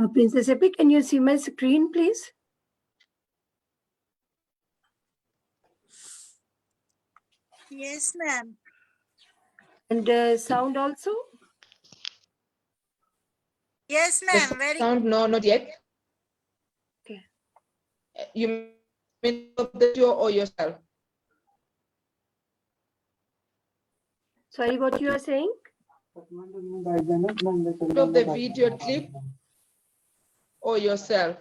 Princess Epic, can you see my screen, please? Yes, ma'am. And sound also? Yes, ma'am. Very Sound, no, not yet. Okay. You mean of the video or yourself? Sorry, what you are saying? Of the video clip or yourself?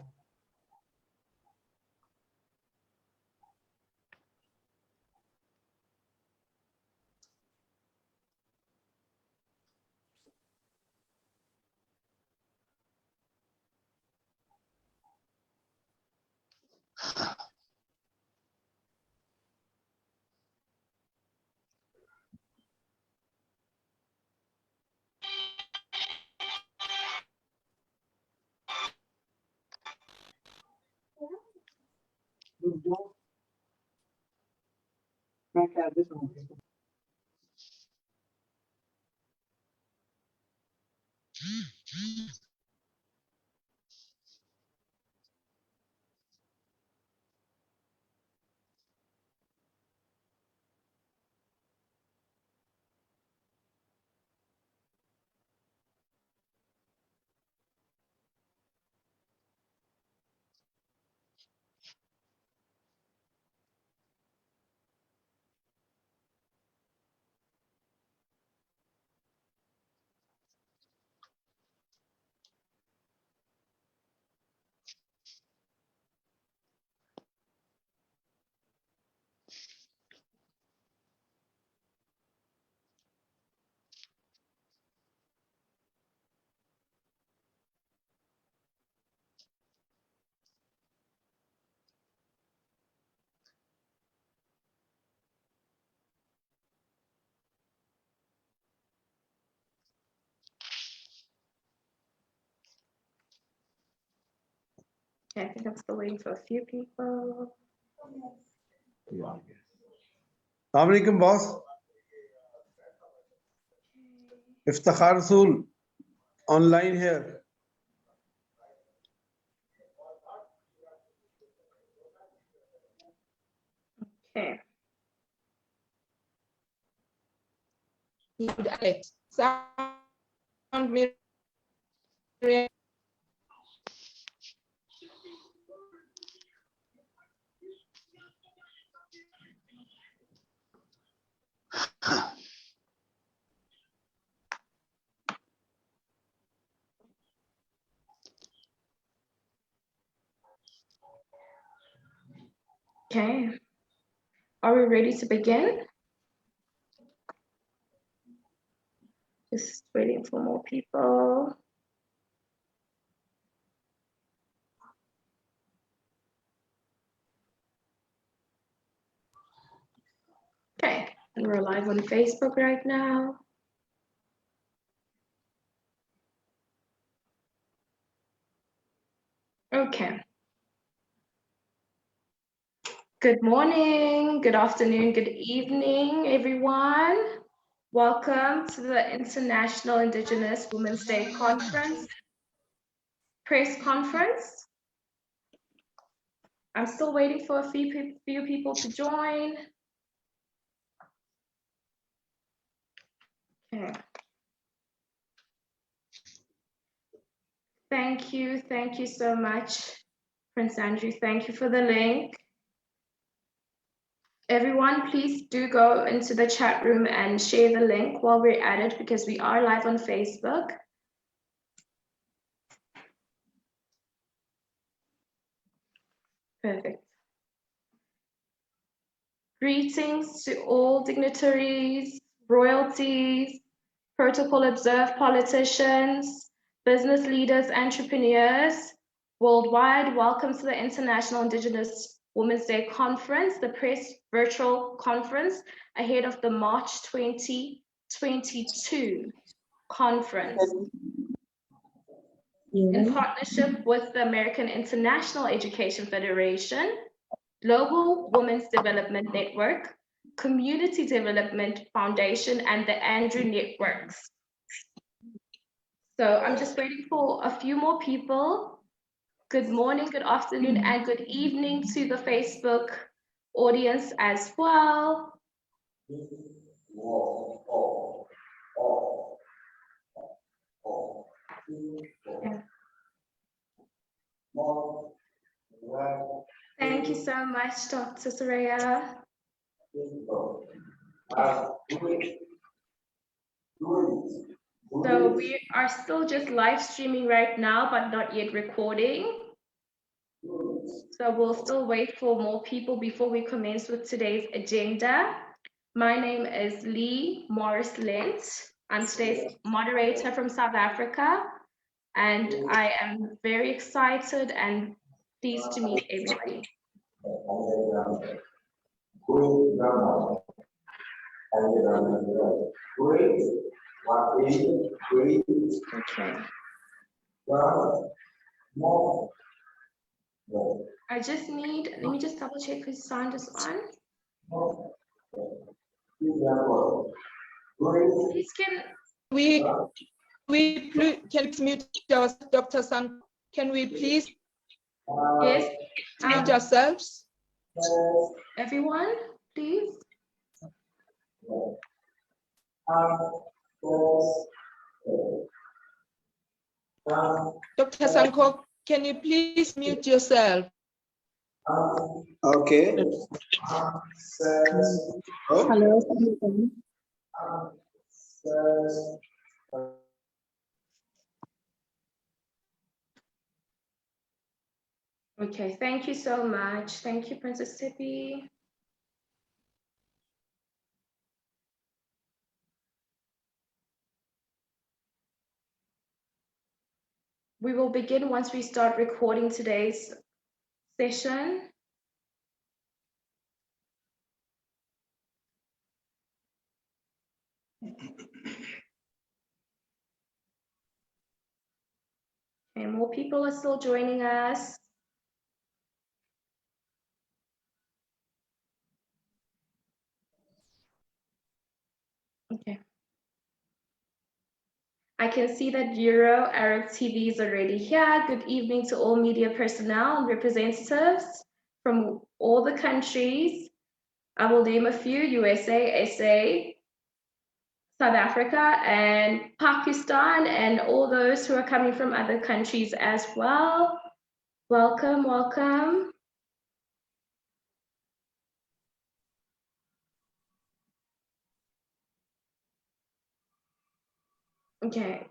Okay, I think I'm still waiting for a few people. Assalamualaikum, boss. Iftikhar Rasool online here. Okay. Alex, sound Miriam. Okay. Are we ready to begin? Just waiting for more people. Okay, and we're live on Facebook right now. Okay. Good morning, good afternoon, good evening, everyone. Welcome to the International Indigenous Women's Day Conference, press conference. I'm still waiting for a few people to join. Okay. Thank you so much, Prince Andrew. Thank you for the link. Everyone, please do go into the chat room and share the link while we're at it because we are live on Facebook. Perfect. Greetings to all dignitaries, royalties, protocol observed politicians, business leaders, entrepreneurs worldwide. Welcome to the International Indigenous Women's Day Conference, the press virtual conference ahead of the March 2022 conference. In partnership with the American International Education Federation, Global Women's Development Network, Community Development Foundation, and the Andrew Networks. So I'm just waiting for a few more people. Good morning, good afternoon, and good evening to the Facebook audience as well. Okay. Thank you so much, Dr. Soraya. So we are still just live streaming right now, but not yet recording. So we'll still wait for more people before we commence with today's agenda. My name is Lee Morris Lent. I'm today's moderator from South Africa, and I am very excited and pleased to meet everybody. Okay. I just need, let me just double check his sound is on. Please can, We can mute yourself, Dr. San. Can we please yes, mute yourselves? everyone, please. Dr. Sanko, can you please mute yourself? Okay. Hello. Okay, thank you so much. Thank you, Princess Tippy. We will begin once we start recording today's session. And more people are still joining us. Okay. I can see that IIWDC is already here. Good evening to all media personnel and representatives from all the countries. I will name a few: USA, SA, South Africa, and Pakistan, and all those who are coming from other countries as well. Welcome, welcome. Okay.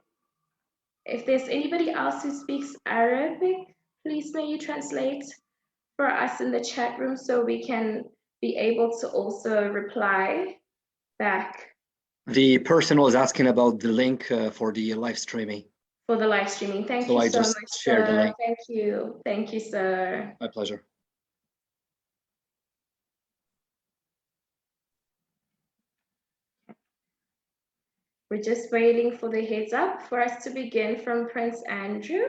If there's anybody else who speaks Arabic, please may you translate for us in the chat room so we can be able to also reply back. The person was asking about the link for the live streaming. For the live streaming. Thank So you I so just much, shared the sir. link. Thank you. Thank you, sir. My pleasure. We're just waiting for the heads up for us to begin from Prince Andrew.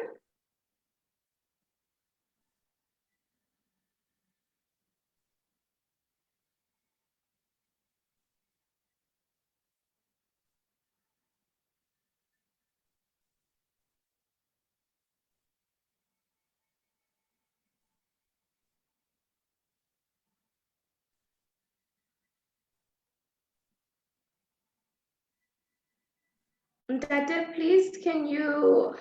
Dada, please can you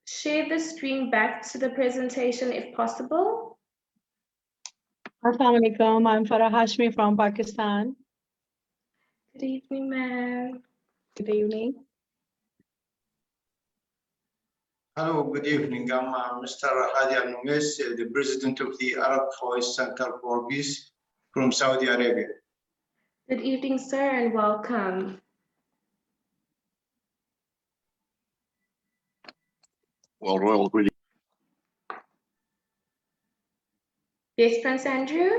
share the screen back to the presentation if possible? Assalamu alaikum. I'm Farah Hashmi from Pakistan. Good evening, ma'am. Good evening. Hello, good evening. I'm Mr. Hadi Al-Numis, the president of the Arab Voice Center for Peace from Saudi Arabia. Good evening, sir, and welcome. Well, royal greeting. Yes, Prince Andrew?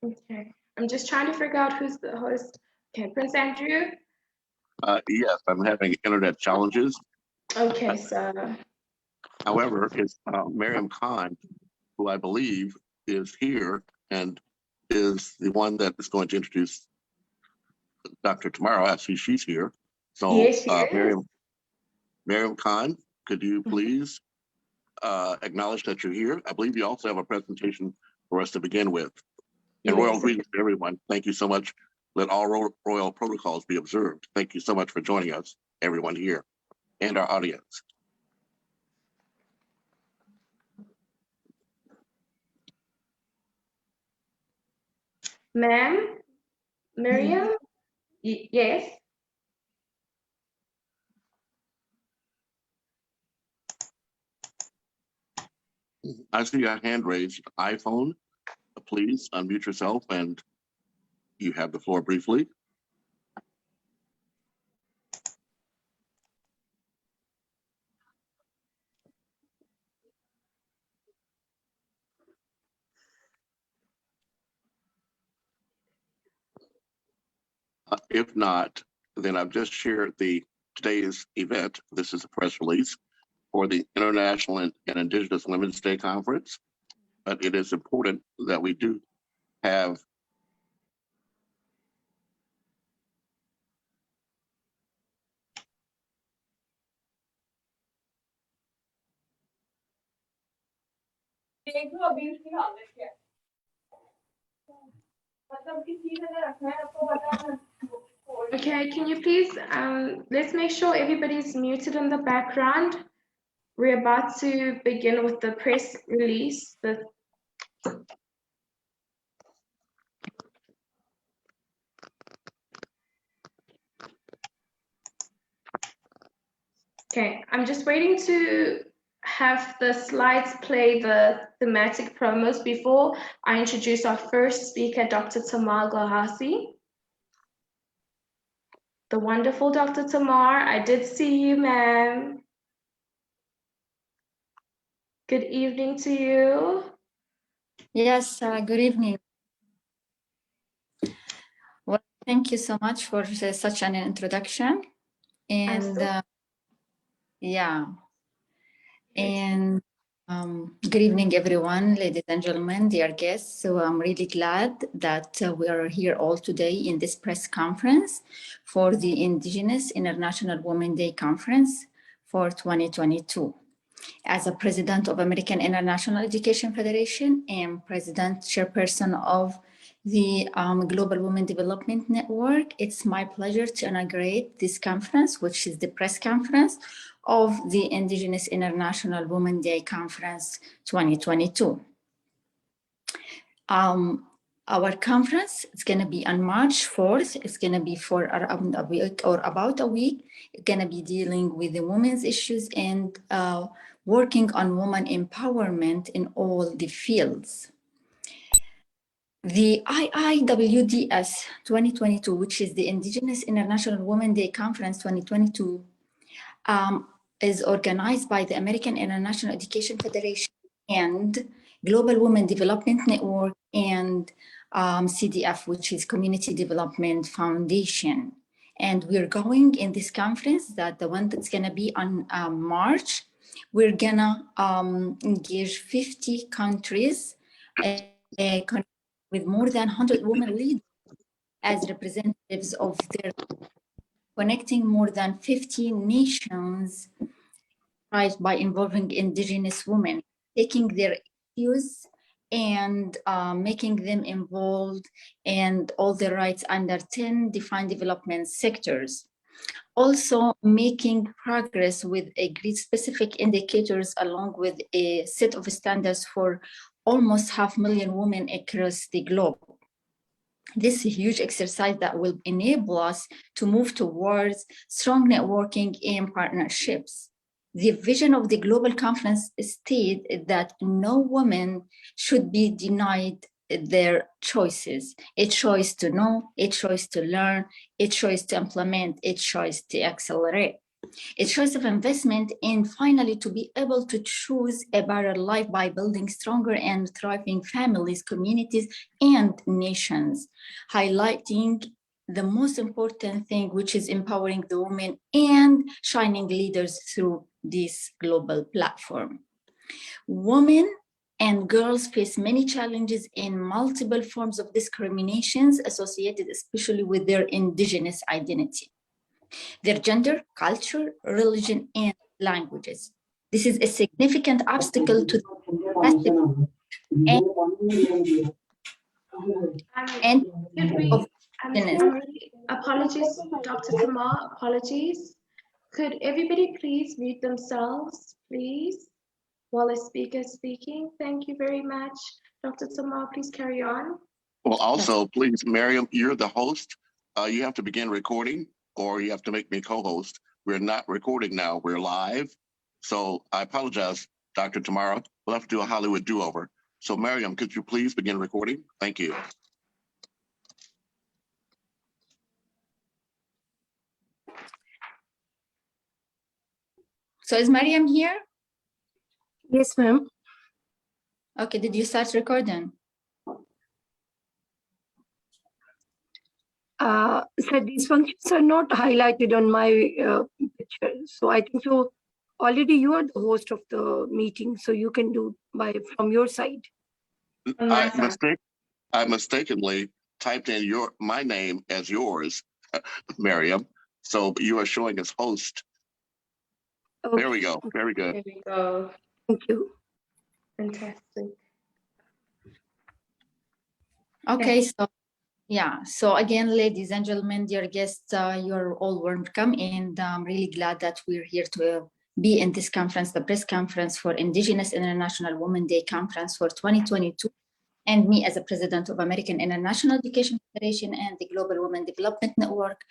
Okay, I'm just trying to figure out who's the host. Okay, Prince Andrew? Yes, I'm having internet challenges. Okay, sir. However, it's Mariam Khan who I believe is here and is the one that is going to introduce Dr. Tomorrow. I see she's here. So, Yes, she is. Miriam Khan, could you please acknowledge that you're here? I believe you also have a presentation for us to begin with. And royal Yes. greetings to everyone. Thank you so much. Let all royal protocols be observed. Thank you so much for joining us, everyone here, and our audience. Ma'am, Miriam? Yes. I see a hand raised. iPhone, please unmute yourself and you have the floor briefly. If not, then I've just shared today's event. This is a press release for the International and Indigenous Women's Day Conference. But it is important that we do have Okay, can you please, let's make sure everybody's muted in the background. We're about to begin with the press release. Okay, I'm just waiting to have the slides play the thematic promos before I introduce our first speaker, Dr. Tamar Gohasi. The wonderful Dr. Tamar, I did see you, ma'am. Good evening to you. Yes, good evening. Well, thank you so much for such an introduction. And yeah, and good evening, everyone, ladies and gentlemen, dear guests. So I'm really glad that we are here all today in this press conference for the Indigenous International Women's Day Conference for 2022. As a president of American International Education Federation and president chairperson of the Global Women Development Network, it's my pleasure to inaugurate this conference, which is the press conference of the Indigenous International Women's Day Conference 2022. Our conference is going to be on March 4th. It's going to be for around a week or about a week. It's going to be dealing with the women's issues and working on women empowerment in all the fields. The IIWDC 2022, which is the Indigenous International Women's Day Conference 2022, is organized by the American International Education Federation and Global Women Development Network and CDF, which is Community Development Foundation. And we're going in this conference, that the one that's gonna be on March, we're gonna engage 50 countries with more than 100 women leaders as representatives of their, connecting more than 15 nations by involving Indigenous women, taking their issues and making them involved and all the rights under 10 defined development sectors. Also making progress with agreed specific indicators along with a set of standards for almost 500,000 women across the globe. This is a huge exercise that will enable us to move towards strong networking and partnerships. The vision of the global conference stated that no woman should be denied their choices, a choice to know, a choice to learn, a choice to implement, a choice to accelerate, a choice of investment, and finally to be able to choose a better life by building stronger and thriving families, communities, and nations, highlighting the most important thing, which is empowering the women and shining leaders through this global platform. Women and girls face many challenges in multiple forms of discriminations associated especially with their indigenous identity, their gender, culture, religion, and languages. This is a significant obstacle to the and Could we, of apologies, Dr. Tamar, apologies. Could everybody please mute themselves, please, while a speaker is speaking? Thank you very much. Dr. Tamar, please carry on. Well, also, please, Miriam, you're the host. You have to begin recording or you have to make me co-host. We're not recording now, we're live. So I apologize, Dr. Tamara. We'll have to do a Hollywood do-over. So Miriam, could you please begin recording? Thank you. So is Mariam here? Yes, ma'am. Okay, did you start recording? So these functions are not highlighted on my picture. So I think so already you are the host of the meeting, so you can do from your side. I mistakenly typed in my name as yours, Miriam. So you are showing as host. Okay. There we go. Very good. There we go. Thank you. Fantastic. Okay, so yeah, so again, ladies and gentlemen, dear guests, you're all welcome, and I'm really glad that we're here to be in this conference, the press conference for Indigenous International Women's Day Conference for 2022. And me as a president of American International Education Federation and the Global Women Development Network,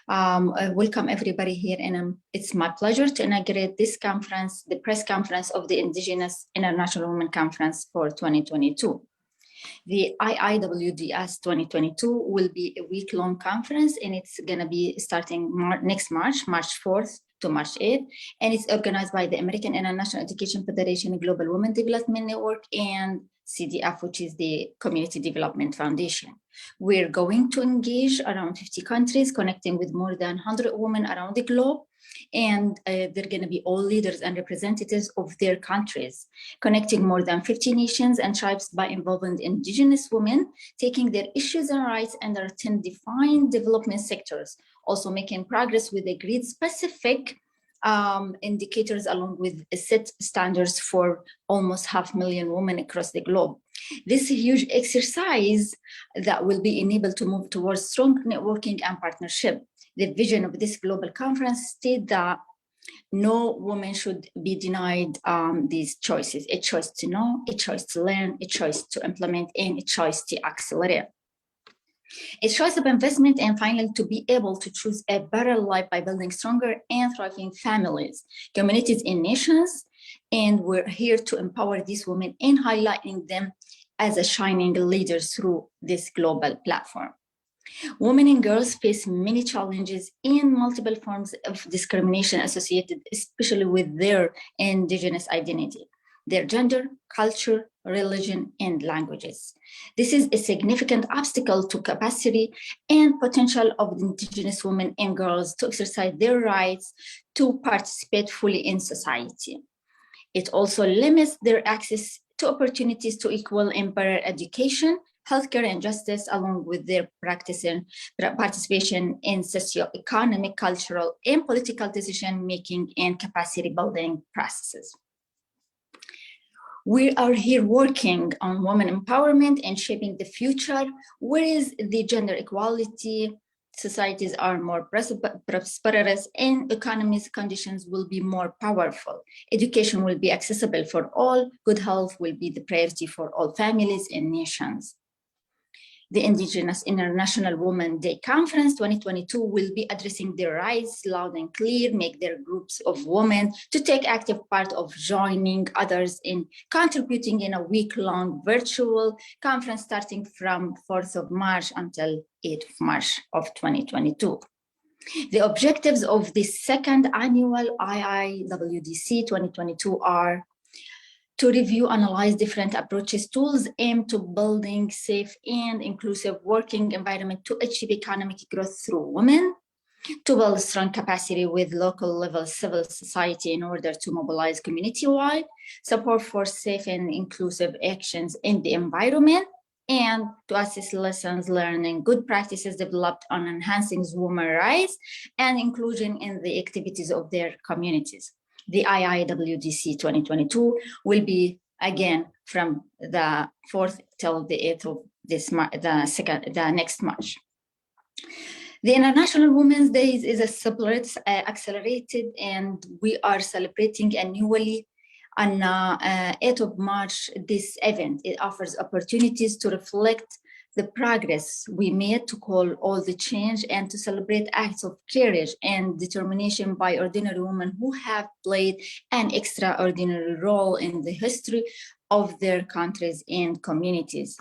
I welcome everybody here, and it's my pleasure to inaugurate this conference, the press conference of the Indigenous International Women Conference for 2022. The IIWDC 2022 will be a week-long conference, and it's going to be starting next March 4th to March 8th, and it's organized by the American International Education Federation, Global Women Development Network, and CDF, which is the Community Development Foundation. We're going to engage around 50 countries, connecting with more than 100 women around the globe, and they're going to be all leaders and representatives of their countries, connecting more than 50 nations and tribes by involving Indigenous women, taking their issues and rights under 10 defined development sectors, also making progress with agreed specific indicators along with set standards for almost 500,000 women across the globe. This is a huge exercise that will be enabled to move towards strong networking and partnership. The vision of this global conference states that no woman should be denied these choices: a choice to know, a choice to learn, a choice to implement, and a choice to accelerate. A choice of investment, and finally to be able to choose a better life by building stronger and thriving families, communities, and nations. And we're here to empower these women and highlighting them as a shining leaders through this global platform. Women and girls face many challenges and multiple forms of discrimination associated especially with their Indigenous identity, their gender, culture, religion, and languages. This is a significant obstacle to capacity and potential of Indigenous women and girls to exercise their rights to participate fully in society. It also limits their access to opportunities to equal and better education, healthcare, and justice, along with their participation in socio-economic, cultural, and political decision-making and capacity-building processes. We are here working on women empowerment and shaping the future, whereas the gender equality societies are more prosperous and economic conditions will be more powerful. Education will be accessible for all. Good health will be the priority for all families and nations. The Indigenous International Women's Day Conference 2022 will be addressing their rights loud and clear, make their groups of women to take active part of joining others in contributing in a week-long virtual conference starting from 4th of March until 8th of March of 2022. The objectives of the second annual IIWDC 2022 are to review, analyze different approaches, tools aimed to building safe and inclusive working environment to achieve economic growth through women, to build strong capacity with local level civil society in order to mobilize community-wide support for safe and inclusive actions in the environment, and to assess lessons learned and good practices developed on enhancing women's rights and inclusion in the activities of their communities. The IIWDC 2022 will be again from the 4th till the 8th of this the next March. The International Women's Day is a separate, accelerated, and we are celebrating annually on 8th of March. This event, it offers opportunities to reflect the progress we made, to call all the change, and to celebrate acts of courage and determination by ordinary women who have played an extraordinary role in the history of their countries and communities.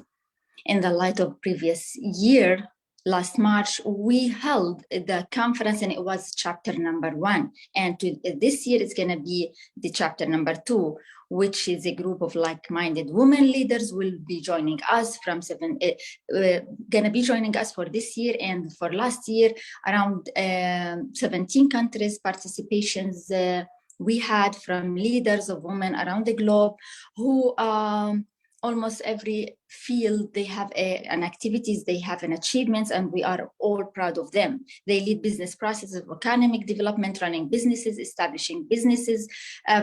In the light of previous year, last March, we held the conference and it was chapter number 1. And this year it's gonna be the chapter number 2, which is a group of like-minded women leaders will be joining us from gonna be joining us for this year, and for last year, around 17 countries participations we had from leaders of women around the globe who almost every field they have an activities, they have an achievements, and we are all proud of them. They lead business processes of economic development, running businesses, establishing businesses,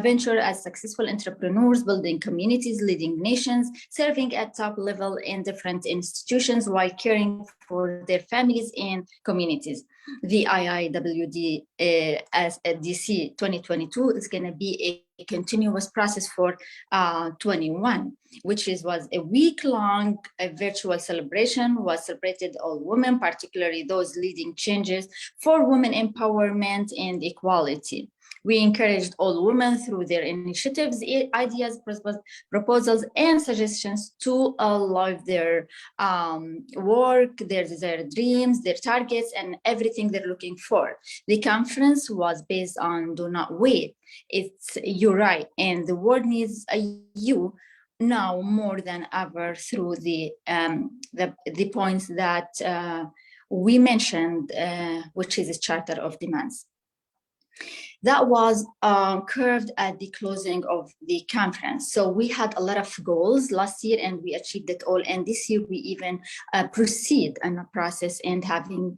venture as successful entrepreneurs, building communities, leading nations, serving at top level in different institutions while caring for their families and communities. The IIWDC 2022 is going to be a continuous process for 21, which was a week-long virtual celebration, was celebrated all women, particularly those leading changes for women empowerment and equality. We encouraged all women through their initiatives, ideas, proposals, and suggestions to live their work, their desired dreams, their targets, and everything they're looking for. The conference was based on do not wait. It's you right, and the world needs you now more than ever through the points that we mentioned, which is a charter of demands. That was curved at the closing of the conference. So we had a lot of goals last year and we achieved it all. And this year we even proceed in a process and having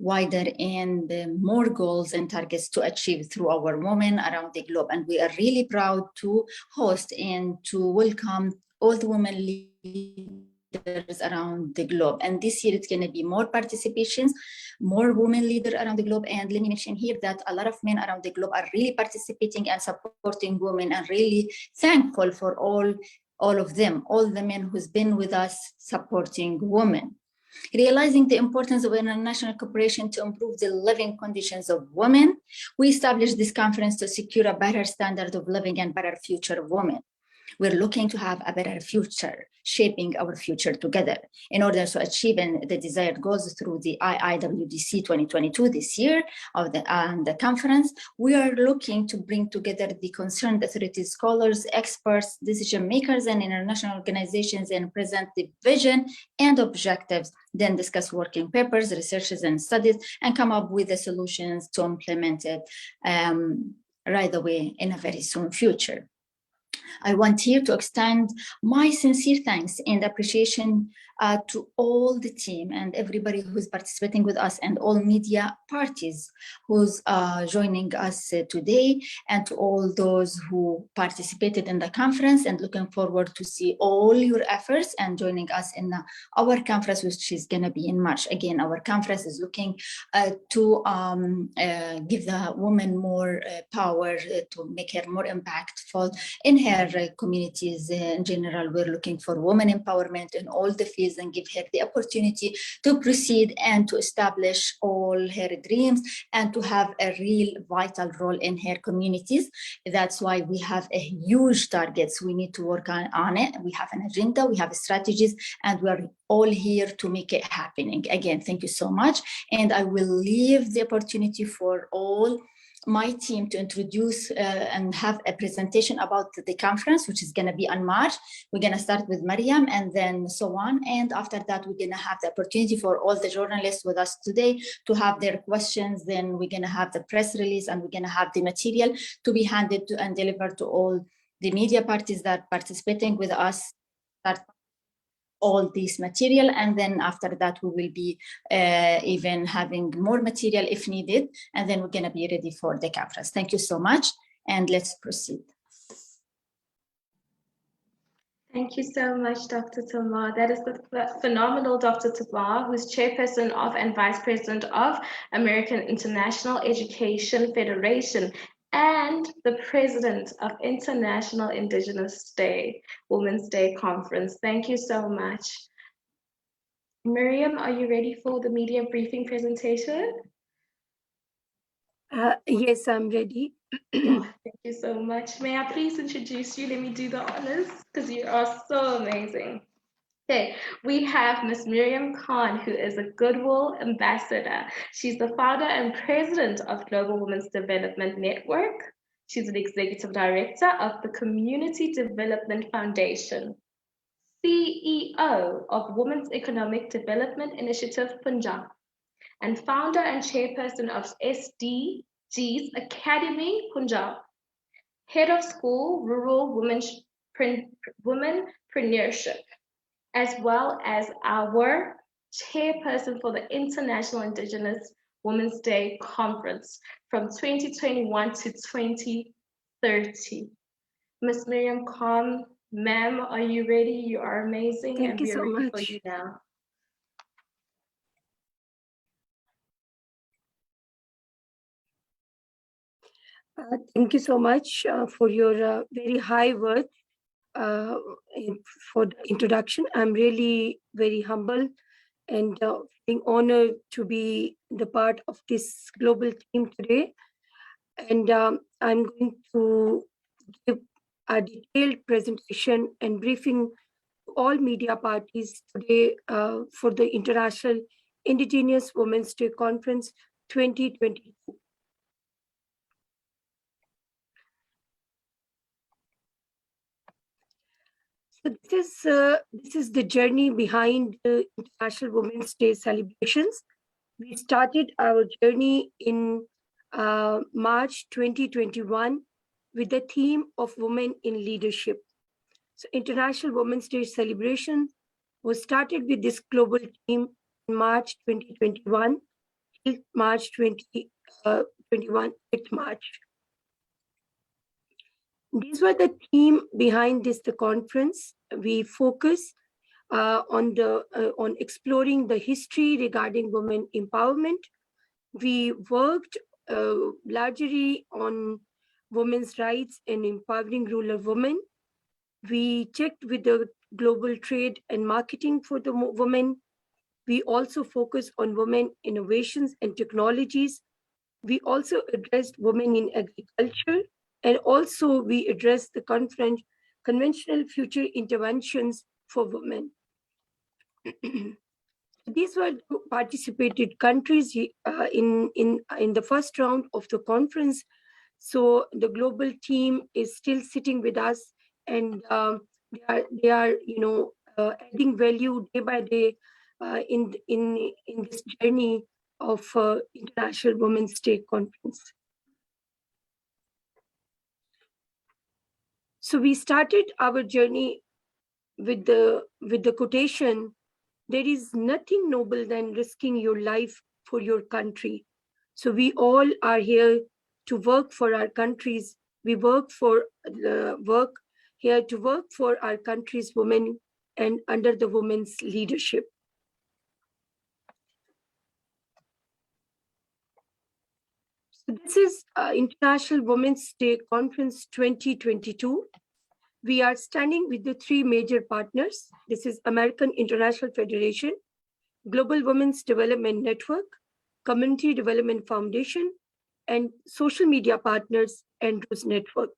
wider and more goals and targets to achieve through our women around the globe. And we are really proud to host and to welcome all the women leaders around the globe. And this year it's going to be more participations, more women leaders around the globe. And let me mention here that a lot of men around the globe are really participating and supporting women, and really thankful for all of them, all the men who's been with us supporting women. Realizing the importance of international cooperation to improve the living conditions of women, we established this conference to secure a better standard of living and better future of women. We're looking to have a better future, shaping our future together. In order to achieve the desired goals through the IIWDC 2022 this year of the conference, we are looking to bring together the concerned authorities, scholars, experts, decision makers, and international organizations, and present the vision and objectives, then discuss working papers, researches, and studies, and come up with the solutions to implement it right away in a very soon future. I want here to extend my sincere thanks and appreciation to all the team and everybody who's participating with us, and all media parties who's joining us today, and to all those who participated in the conference, and looking forward to see all your efforts and joining us in our conference, which is going to be in March. Again, our conference is looking to give the woman more power, to make her more impactful in her communities in general. We're looking for women empowerment in all the fields and give her the opportunity to proceed and to establish all her dreams and to have a real vital role in her communities. That's why we have a huge targets. We need to work on it. We have an agenda, we have strategies, and we're all here to make it happening. Again, thank you so much. And I will leave the opportunity for all my team to introduce and have a presentation about the conference, which is going to be on March. We're going to start with Mariam and then so on. And after that, we're going to have the opportunity for all the journalists with us today to have their questions. Then we're going to have the press release and we're going to have the material to be handed to and delivered to all the media parties that are participating with us. All this material, and then after that we will be even having more material if needed, and then we're going to be ready for the conference. Thank you so much, and let's proceed. Thank you so much, Dr. Tamar. That is the phenomenal Dr. Tamar, who's chairperson of and vice president of American International Education Federation and the president of International Indigenous Day, Women's Day Conference. Thank you so much. Miriam, are you ready for the media briefing presentation? Yes, I'm ready. Oh, thank you so much. May I please introduce you? Let me do the honors because you are so amazing. Okay, we have Ms. Miriam Khan, who is a Goodwill Ambassador. She's the founder and president of Global Women's Development Network. She's an executive director of the Community Development Foundation, CEO of Women's Economic Development Initiative Punjab, and founder and chairperson of SDG's Academy Punjab, head of school rural womenpreneurship, as well as our chairperson for the International Indigenous Women's Day Conference from 2021 to 2030. Ms. Miriam Khan, ma'am, are you ready? You are amazing. Thank you so ready for much. you now. Thank you so much for your very high words for the introduction. I'm really very humble and being honored to be the part of this global team today. And I'm going to give a detailed presentation and briefing to all media parties today for the International Indigenous Women's Day Conference 2022. So this is the journey behind the International Women's Day celebrations. We started our journey in March 2021 with the theme of Women in Leadership. So International Women's Day celebration was started with this global theme in March 2021 till March 2021, 8th March. These were the theme behind the conference. We focus on exploring the history regarding women empowerment. We worked largely on women's rights and empowering rural women. We checked with the global trade and marketing for the women. We also focus on women innovations and technologies. We also addressed women in agriculture, and also we addressed the conventional future interventions for women. These were participated countries in the first round of the conference. So the global team is still sitting with us, and they are adding value day by day in this journey of International Women's Day Conference. So we started our journey with the quotation, "There is nothing noble than risking your life for your country." So we all are here to work for our countries. We work here to work for our country's women and under the women's leadership. So this is International Women's Day Conference 2022. We are standing with the three major partners. This is American International Federation, Global Women's Development Network, Community Development Foundation, and social media partners, Andrews Network.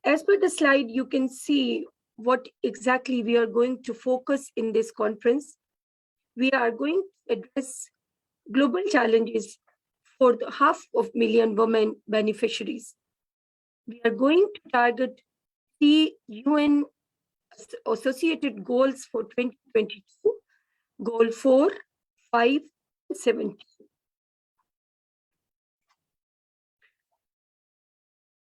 As per the slide, you can see what exactly we are going to focus in this conference. We are going to address global challenges for the 500,000 women beneficiaries. We are going to target the UN associated goals for 2022, goal 4, 5, and 7.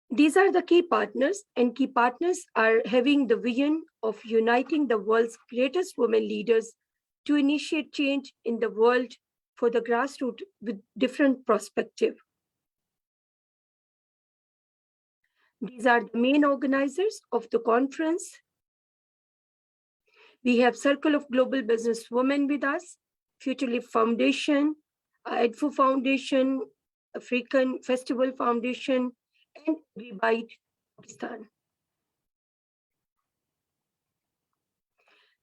These are the key partners, and key partners are having the vision of uniting the world's greatest women leaders to initiate change in the world for the grassroots with different perspective. These are the main organizers of the conference. We have Circle of Global Business Women with us, Future Life Foundation, EDFO Foundation, African Festival Foundation, and Rebyte Pakistan.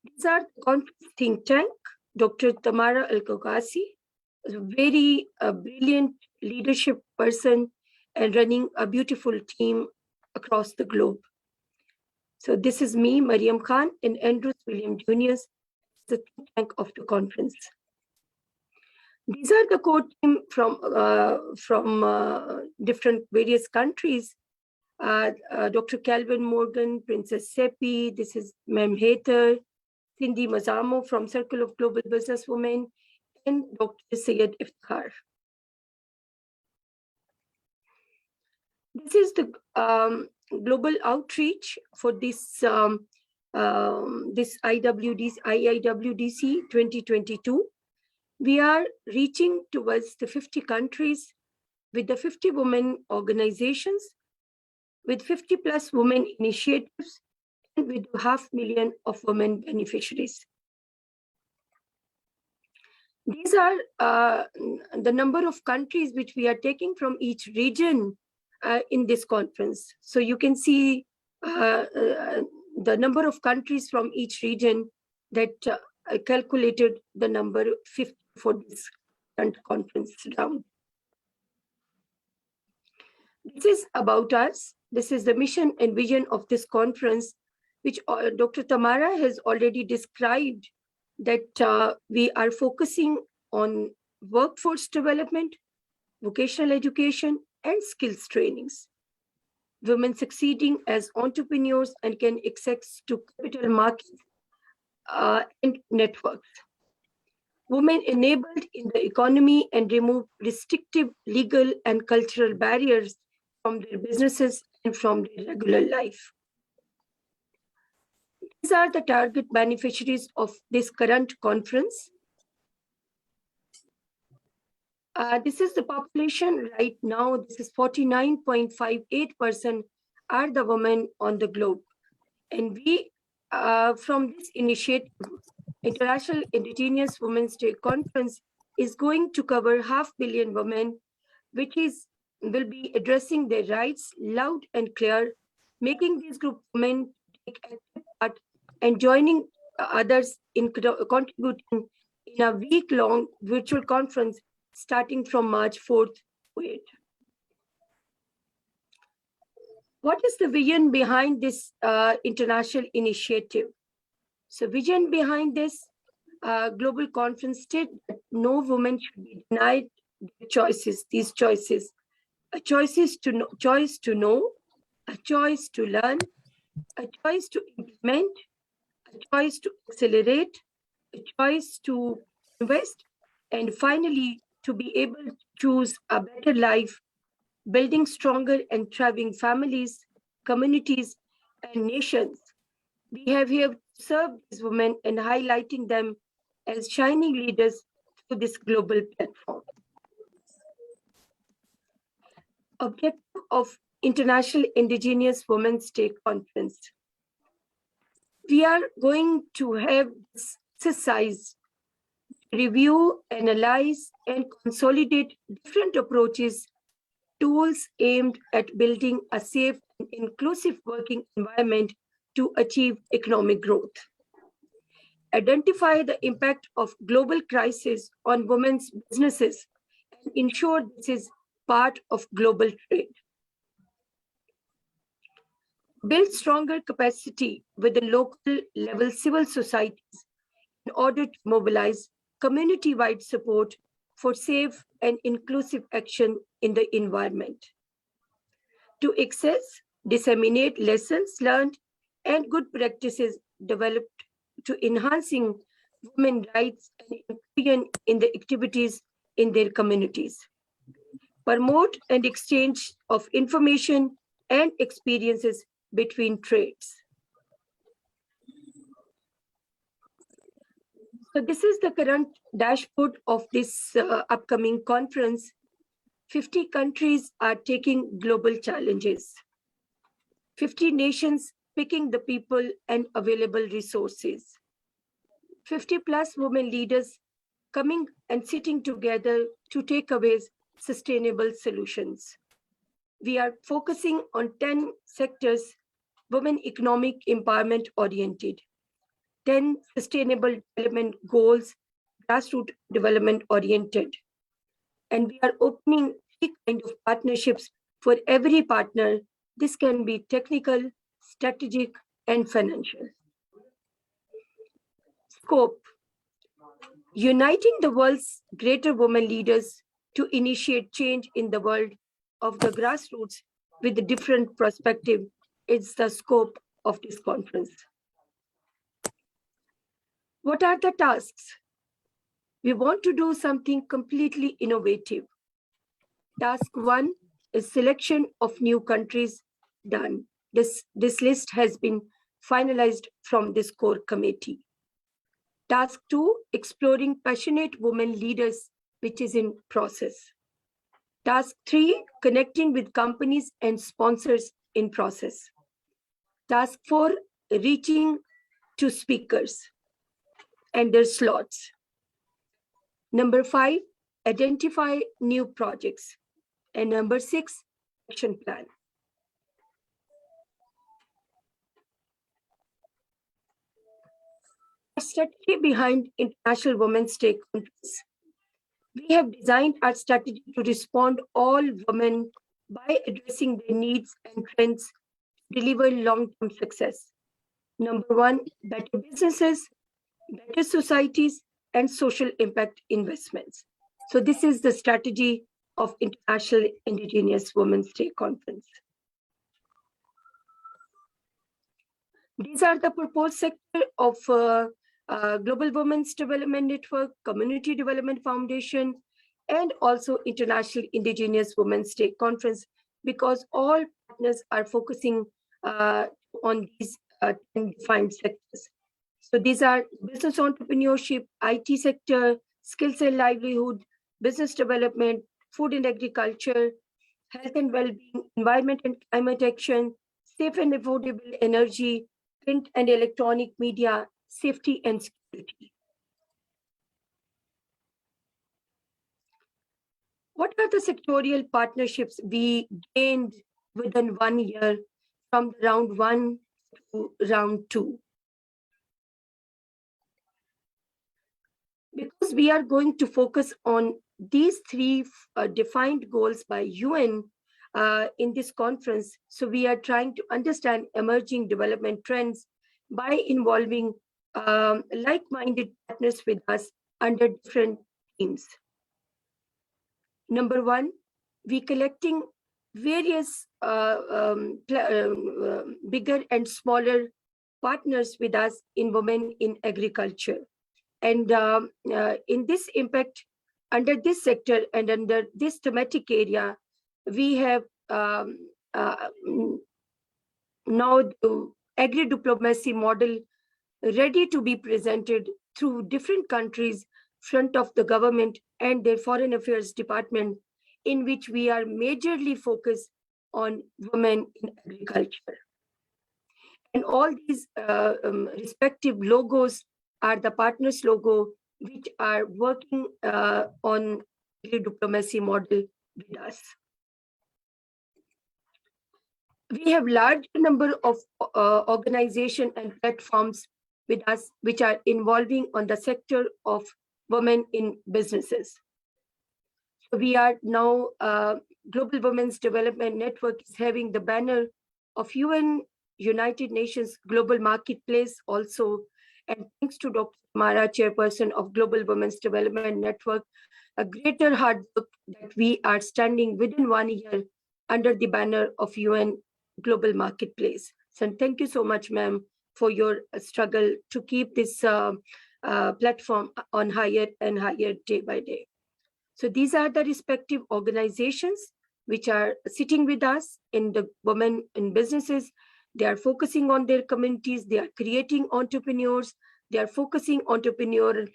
These are the conference think tank. Dr. Tamara Al-Kogasi is a very brilliant leadership person and running a beautiful team across the globe. So this is me, Mariam Khan, and Andrews William Jr., the think tank of the conference. These are the core team from different various countries. Dr. Calvin Morgan, Princess Seppi, this is Ma'am Hater, Cindy Mazamo from Circle of Global Business Women, and Dr. Syed Iftikhar. This is the global outreach for this IIWDC 2022. We are reaching towards the 50 countries with the 50 women organizations, with 50 plus women initiatives, and with 500,000 of women beneficiaries. These are the number of countries which we are taking from each region in this conference. So you can see the number of countries from each region that I calculated the number 50 for this conference round. This is about us. This is the mission and vision of this conference, which Dr. Tamara has already described, that we are focusing on workforce development, vocational education, and skills trainings. Women succeeding as entrepreneurs and can access to capital markets and networks. Women enabled in the economy and remove restrictive legal and cultural barriers from their businesses and from their regular life. These are the target beneficiaries of this current conference. This is the population right now. This is 49.58% are the women on the globe. And we, from this initiative, International Indigenous Women's Day Conference is going to cover 500 million women, which will be addressing their rights loud and clear, making this group of women take active part and joining others in contributing in a week-long virtual conference starting from March 4th to 8th. What is the vision behind this international initiative? So vision behind this global conference stated that no woman should be denied their choices, these choices. A choice to know, a choice to learn, a choice to implement, a choice to accelerate, a choice to invest, and finally, to be able to choose a better life, building stronger and thriving families, communities, and nations. We have here served these women and highlighting them as shining leaders through this global platform. Objective of International Indigenous Women's Day Conference. We are going to have this exercise, review, analyze, and consolidate different approaches, tools aimed at building a safe and inclusive working environment to achieve economic growth. Identify the impact of global crisis on women's businesses and ensure this is part of global trade. Build stronger capacity with the local level civil societies in order to mobilize community-wide support for safe and inclusive action in the environment. To access, disseminate lessons learned and good practices developed to enhancing women's rights and inclusion in the activities in their communities. Promote and exchange of information and experiences between trades. So this is the current dashboard of this upcoming conference. 50 countries are taking global challenges. 50 nations picking the people and available resources. 50 plus women leaders coming and sitting together to take away sustainable solutions. We are focusing on 10 sectors, women economic empowerment oriented, 10 sustainable development goals, grassroots development oriented. And we are opening 3 kinds of partnerships for every partner. This can be technical, strategic, and financial. Scope: uniting the world's greater women leaders to initiate change in the world of the grassroots with a different perspective is the scope of this conference. What are the tasks? We want to do something completely innovative. Task 1 is selection of new countries done. This list has been finalized from this core committee. Task 2, exploring passionate women leaders, which is in process. Task 3, connecting with companies and sponsors in process. Task 4, reaching to speakers and their slots. Number 5, identify new projects. And number 6, action plan. Our strategy behind International Women's Day Conference. We have designed our strategy to respond all women by addressing their needs and trends to deliver long-term success. Number 1, better businesses, better societies, and social impact investments. So this is the strategy of International Indigenous Women's Day Conference. These are the proposed sector of Global Women's Development Network, Community Development Foundation, and also International Indigenous Women's Day Conference, because all partners are focusing on these 10 defined sectors. So these are business entrepreneurship, IT sector, skills and livelihood, business development, food and agriculture, health and well-being, environment and climate action, safe and affordable energy, print and electronic media, safety and security. What are the sectorial partnerships we gained within 1 year from round 1 to round 2? Because we are going to focus on these 3 defined goals by UN in this conference, so we are trying to understand emerging development trends by involving like-minded partners with us under different themes. Number 1, we collecting various bigger and smaller partners with us in women in agriculture. And in this impact, under this sector and under this thematic area, we have now the agri-diplomacy model ready to be presented through different countries, front of the government and their foreign affairs department, in which we are majorly focused on women in agriculture. And all these respective logos are the partners logo, which are working on diplomacy model with us. We have large number of organizations and platforms with us, which are involving on the sector of women in businesses. So we are now, Global Women's Development Network is having the banner of UN, United Nations Global Marketplace also. And thanks to Dr. Mara, chairperson of Global Women's Development Network, a greater hard work that we are standing within 1 year under the banner of UN Global Marketplace. So thank you so much, ma'am, for your struggle to keep this platform on higher and higher day by day. So these are the respective organizations which are sitting with us in the women in businesses. They are focusing on their communities. They are creating entrepreneurs. They are focusing entrepreneurial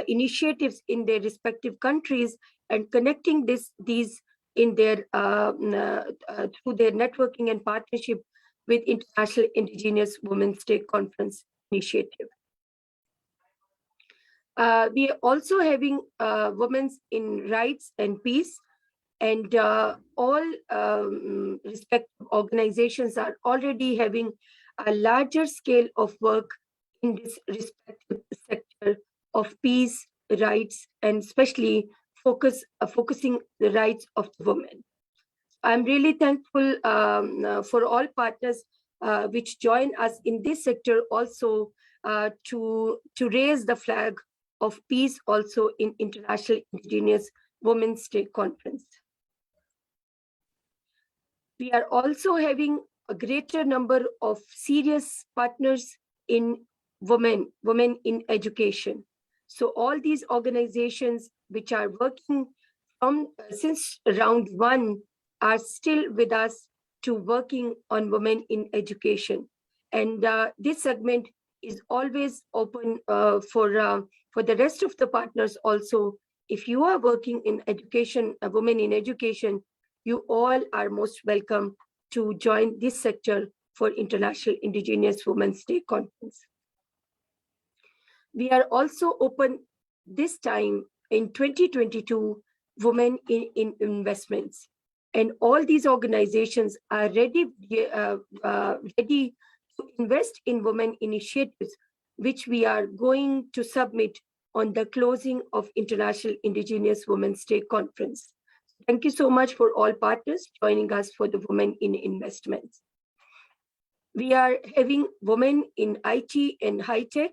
initiatives in their respective countries and connecting these in their through their networking and partnership with International Indigenous Women's Day Conference initiative. We are also having women in rights and peace, and all respective organizations are already having a larger scale of work in this respective sector of peace, rights, and especially focusing the rights of the women. I'm really thankful for all partners which join us in this sector also to raise the flag of peace also in International Indigenous Women's Day Conference. We are also having a greater number of serious partners in women in education. So all these organizations which are working from since round one are still with us to working on women in education. And this segment is always open for the rest of the partners also. If you are working in education, women in education, you all are most welcome to join this sector for International Indigenous Women's Day Conference. We are also open this time in 2022, Women in Investments. And all these organizations are ready to invest in women initiatives, which we are going to submit on the closing of International Indigenous Women's Day Conference. Thank you so much for all partners joining us for the Women in Investments. We are having women in IT and high tech.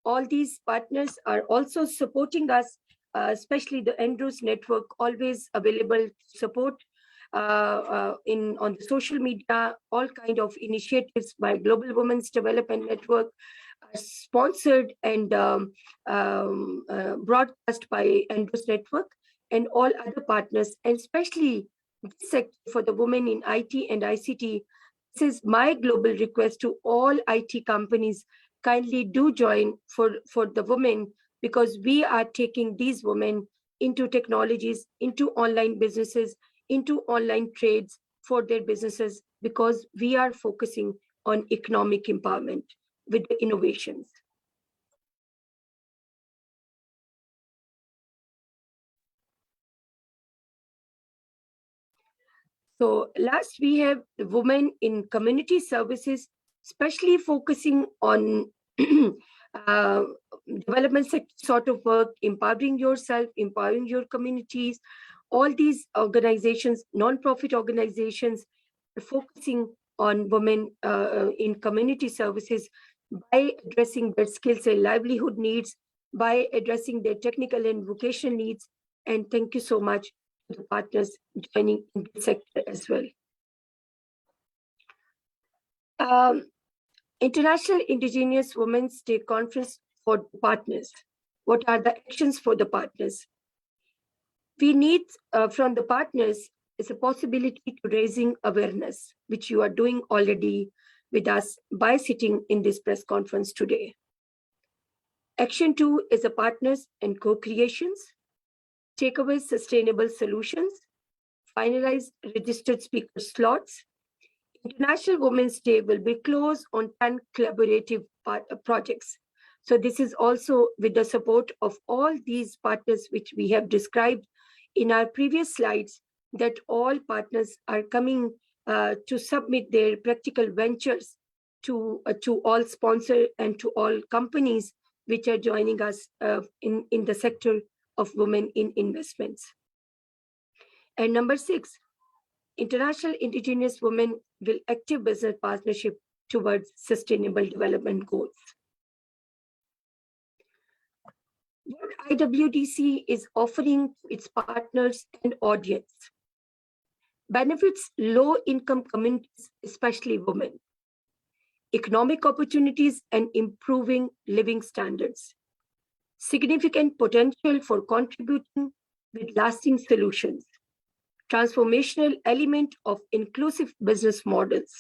All these partners are also supporting us, especially the Andrews Network, always available to support on the social media. All kind of initiatives by Global Women's Development Network are sponsored and broadcast by Andrews Network and all other partners, and especially this sector for the women in IT and ICT. This is my global request to all IT companies. Kindly do join for the women, because we are taking these women into technologies, into online businesses, into online trades for their businesses, because we are focusing on economic empowerment with the innovations. So last, we have the women in community services, especially focusing on development sector sort of work, empowering yourself, empowering your communities. All these organizations, non-profit organizations, are focusing on women in community services by addressing their skills and livelihood needs, by addressing their technical and vocational needs. And thank you so much to the partners joining in this sector as well. International Indigenous Women's Day Conference for partners. What are the actions for the partners? We need from the partners is a possibility to raising awareness, which you are doing already with us by sitting in this press conference today. Action 2 is a partners and co-creations, take away sustainable solutions, finalize registered speaker slots. International Women's Day will be closed on 10 collaborative projects. So this is also with the support of all these partners, which we have described in our previous slides, that all partners are coming to submit their practical ventures to all sponsors and to all companies which are joining us in the sector of women in investments. And number 6, International Indigenous Women will active business partnership towards sustainable development goals. What IIWDC is offering to its partners and audience benefits low-income communities, especially women, economic opportunities and improving living standards, significant potential for contributing with lasting solutions, transformational element of inclusive business models,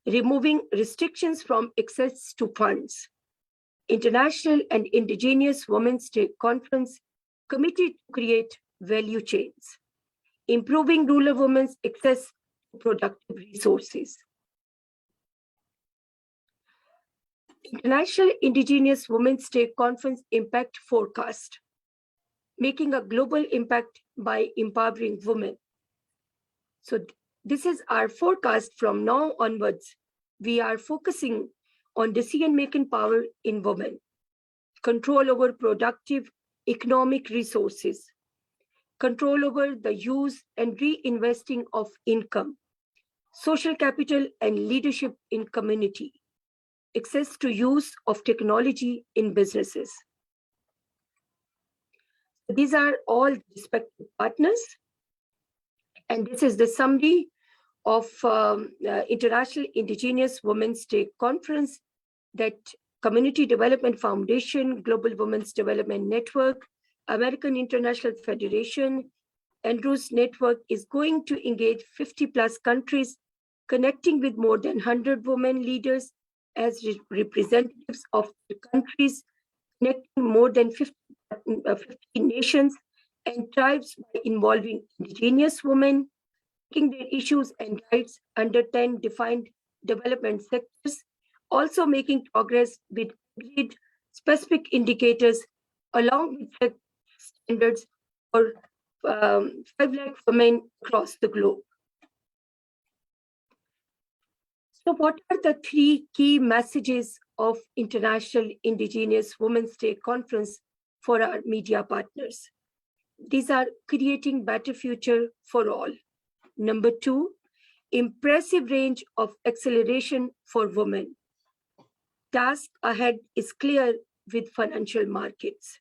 removing restrictions from access to funds, International and Indigenous Women's Day Conference committed to create value chains, improving rural women's access to productive resources. International Indigenous Women's Day Conference Impact Forecast, making a global impact by empowering women. So this is our forecast from now onwards. We are focusing on decision-making power in women, control over productive economic resources, control over the use and reinvesting of income, social capital and leadership in community, access to use of technology in businesses. These are all respective partners. And this is the summary of International Indigenous Women's Day Conference that Community Development Foundation, Global Women's Development Network, American International Federation, Andrews Network is going to engage 50 plus countries, connecting with more than 100 women leaders as representatives of the countries, connecting more than 50 nations and tribes by involving indigenous women, taking their issues and rights under 10 defined development sectors, also making progress with agreed specific indicators along with standards for 5 lakh women across the globe. So what are the 3 key messages of International Indigenous Women's Day Conference for our media partners? These are creating better future for all. Number 2, impressive range of acceleration for women. Task ahead is clear with financial markets.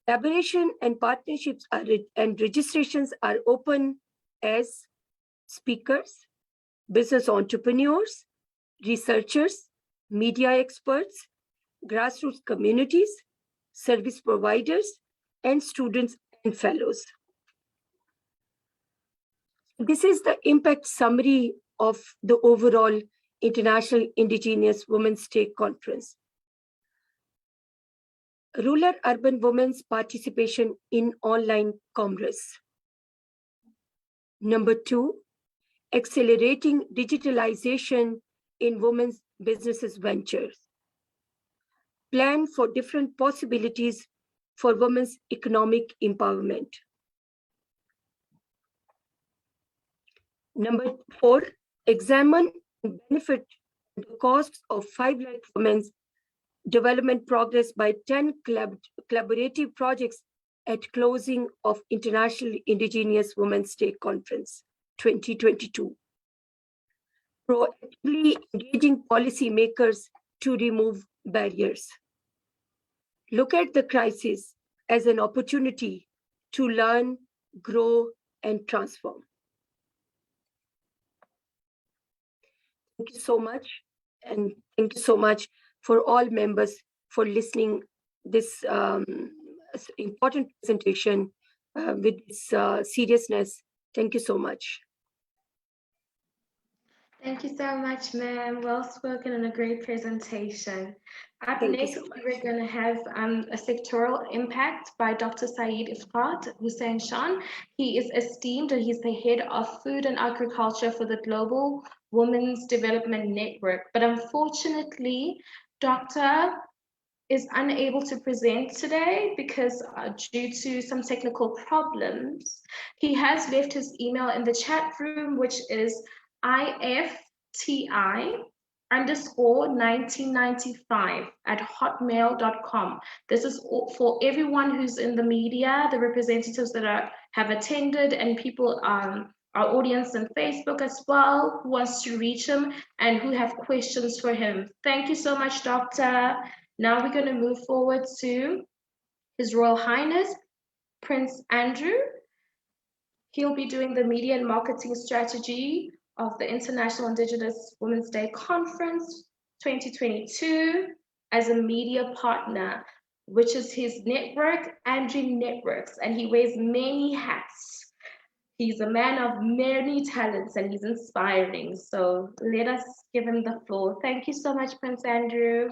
Collaboration and partnerships and registrations are open as speakers, business entrepreneurs, researchers, media experts, grassroots communities, service providers, and students and fellows. This is the impact summary of the overall International Indigenous Women's Day Conference. Rural-urban women's participation in online commerce. Number 2, accelerating digitalization in women's businesses ventures. Plan for different possibilities for women's economic empowerment. Number 4, examine and benefit the costs of 5 lakh women's development progress by 10 collaborative projects at closing of International Indigenous Women's Day Conference 2022. Proactively engaging policymakers to remove barriers. Look at the crisis as an opportunity to learn, grow, and transform. Thank you so much. And thank you so much for all members for listening this important presentation with this seriousness. Thank you so much. Thank you so much, ma'am. Well spoken and a great presentation. Up Thank you next, so much. we're going to have a sectoral impact by Dr. Saeed Ifrat Hussein Shan. He is esteemed and he's the head of food and agriculture for the Global Women's Development Network. But unfortunately, Dr. is unable to present today because due to some technical problems. He has left his email in the chat room, which is IFTI_1995@hotmail.com. This is for everyone who's in the media, the representatives that have attended, and people, our audience on Facebook as well, who wants to reach him and who have questions for him. Thank you so much, Doctor. Now we're going to move forward to His Royal Highness, Prince Andrew. He'll be doing the media and marketing strategy of the International Indigenous Women's Day Conference 2022 as a media partner, which is his network, Andrew Networks, and he wears many hats. He's a man of many talents and he's inspiring. So let us give him the floor. Thank you so much, Prince Andrew.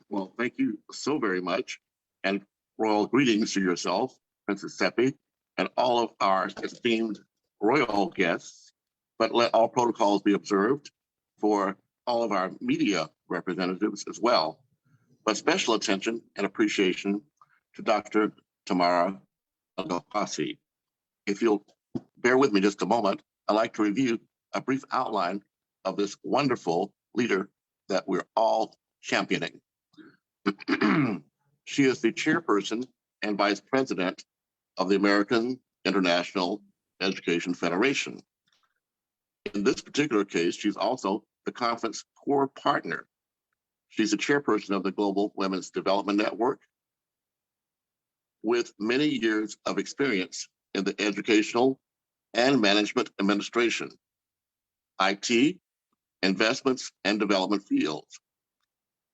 Well, thank you so very much. And royal greetings to yourself, Princess Seppi, and all of our esteemed royal guests. But let all protocols be observed for all of our media representatives as well. But special attention and appreciation to Dr. Tamara Agapasi. If you'll bear with me just a moment, I'd like to review a brief outline of this wonderful leader that we're all championing. She is the chairperson and vice president of the American International Education Federation. In this particular case, she's also the conference core partner. She's the chairperson of the Global Women's Development Network with many years of experience in the educational and management administration, IT, investments, and development fields.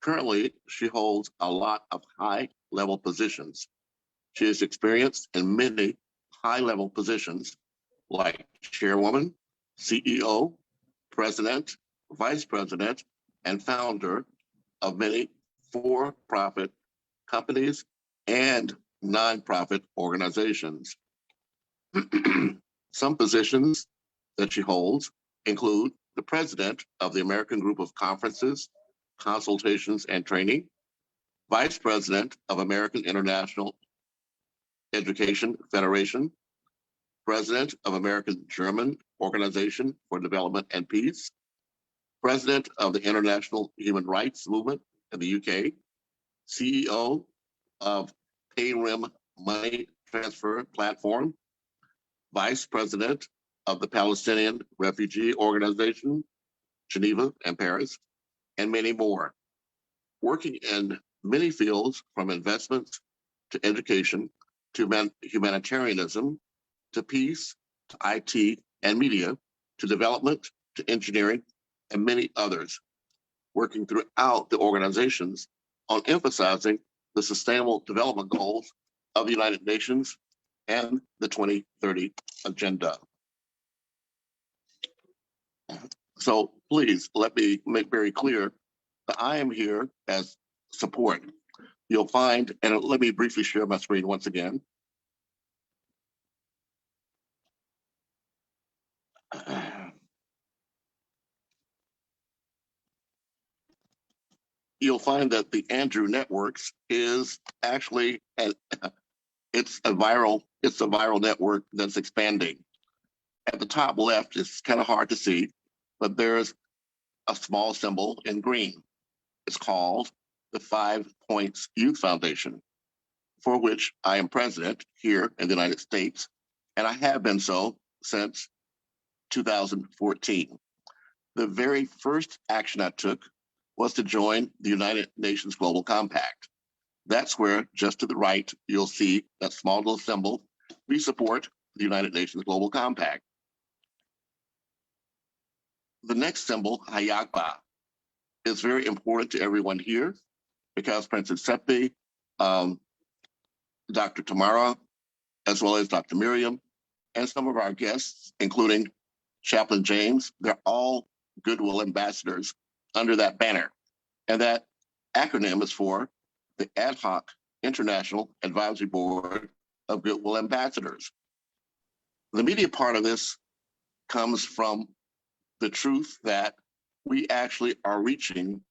Currently, she holds a lot of high-level positions. She is experienced in many high-level positions like chairwoman, CEO, president, vice president, and founder of many for-profit companies and nonprofit organizations. Some positions that she holds include the president of the American Group of Conferences, Consultations, and Training, vice president of American International Education Federation, president of American German Organization for Development and Peace, president of the International Human Rights Movement in the UK, CEO of PayRim Money Transfer Platform, vice president of the Palestinian Refugee Organization, Geneva and Paris, and many more. Working in many fields from investments to education to humanitarianism to peace to IT and media to development to engineering and many others. Working throughout the organizations on emphasizing the Sustainable Development Goals of the United Nations and the 2030 Agenda. So please let me make very clear that I am here as support. You'll find, and let me briefly share my screen once again. You'll find that the Andrew Networks is actually it's a viral network that's expanding. At the top left, it's kind of hard to see, but there's a small symbol in green. It's called the 5 Points Youth Foundation, for which I am president here in the United States, and I have been so since 2014. The very first action I took was to join the United Nations Global Compact. That's where, just to the right, you'll see that small little symbol. We support the United Nations Global Compact. The next symbol, IIABGA, is very important to everyone here because Princess Seppi, Dr. Tamara, as well as Dr. Miriam, and some of our guests, including Chaplain James, they're all Goodwill ambassadors under that banner. And that acronym is for the Ad Hoc International Advisory Board of Goodwill Ambassadors. The media part of this comes from the truth that we actually are reaching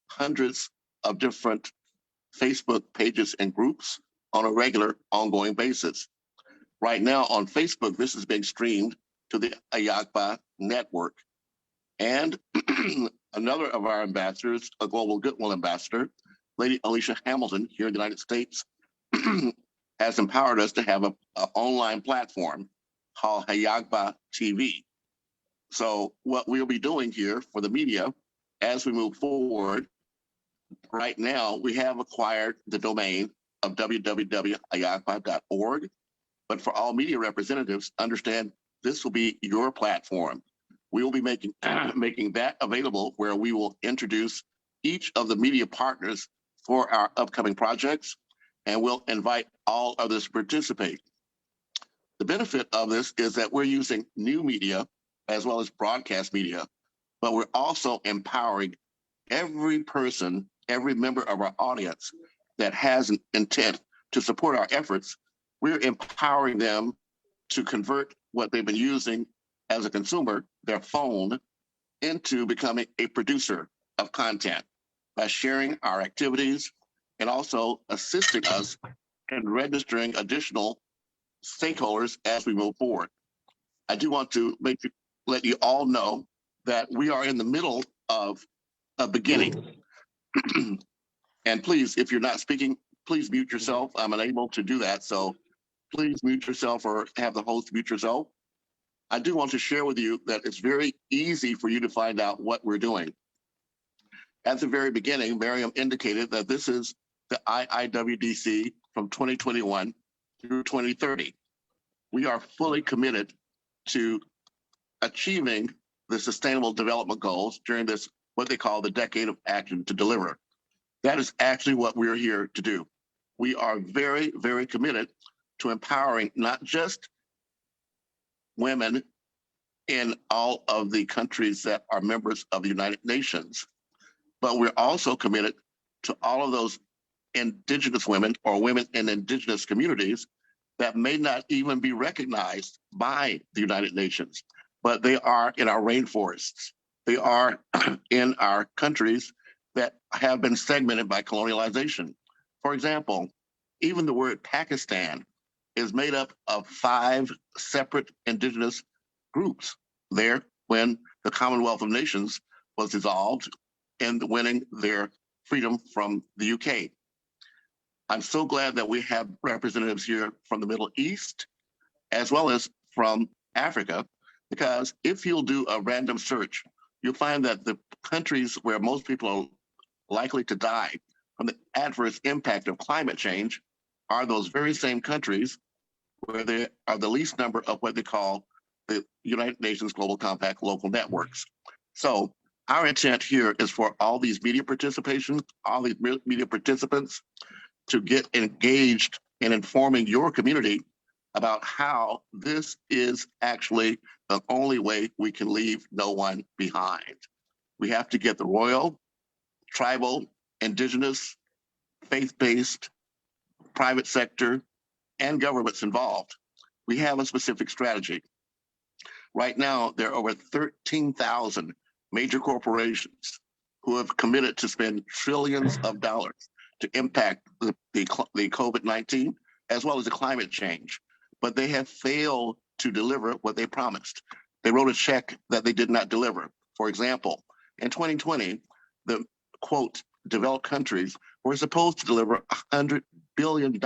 hundreds of different Facebook pages and groups on a regular, ongoing basis. Right now on Facebook, this is being streamed to the AHIABGA network. And another of our ambassadors, a global Goodwill ambassador, Lady Alicia Hamilton here in the United States, has empowered us to have an online platform called AHIABGA-TV. So what we'll be doing here for the media as we move forward Right now, we have acquired the domain of www.IIWDC.org, but for all media representatives, understand this will be your platform. We will be making that available where we will introduce each of the media partners for our upcoming projects, and we'll invite all others to participate. The benefit of this is that we're using new media as well as broadcast media, but we're also empowering every person, every member of our audience that has an intent to support our efforts. We're empowering them to convert what they've been using as a consumer, their phone, into becoming a producer of content by sharing our activities and also assisting us in registering additional stakeholders as we move forward. I do want to let you all know that we are in the middle of a beginning. And please, if you're not speaking, please mute yourself. I'm unable to do that, so please mute yourself or have the host mute yourself. I do want to share with you that it's very easy for you to find out what we're doing. At the very beginning, Miriam indicated that this is the IIWDC from 2021 through 2030. We are fully committed to achieving the Sustainable Development Goals during this, what they call the Decade of Action to Deliver. That is actually what we're here to do. We are very, very committed to empowering not just women in all of the countries that are members of the United Nations, but we're also committed to all of those Indigenous women or women in Indigenous communities that may not even be recognized by the United Nations, but they are in our rainforests. They are in our countries that have been segmented by colonialization. For example, even the word Pakistan is made up of 5 separate Indigenous groups there when the Commonwealth of Nations was dissolved and winning their freedom from the UK. I'm so glad that we have representatives here from the Middle East, as well as from Africa, because if you'll do a random search, you'll find that the countries where most people are likely to die from the adverse impact of climate change are those very same countries where there are the least number of what they call the United Nations Global Compact local networks. So our intent here is for all these media participation, all these media participants to get engaged in informing your community about how this is actually the only way we can leave no one behind. We have to get the royal, tribal, Indigenous, faith-based, private sector, and governments involved. We have a specific strategy. Right now, there are over 13,000 major corporations who have committed to spend trillions of dollars to impact the COVID-19 as well as the climate change, but they have failed to deliver what they promised. They wrote a check that they did not deliver. For example, in 2020, the quote, developed countries were supposed to deliver $100 billion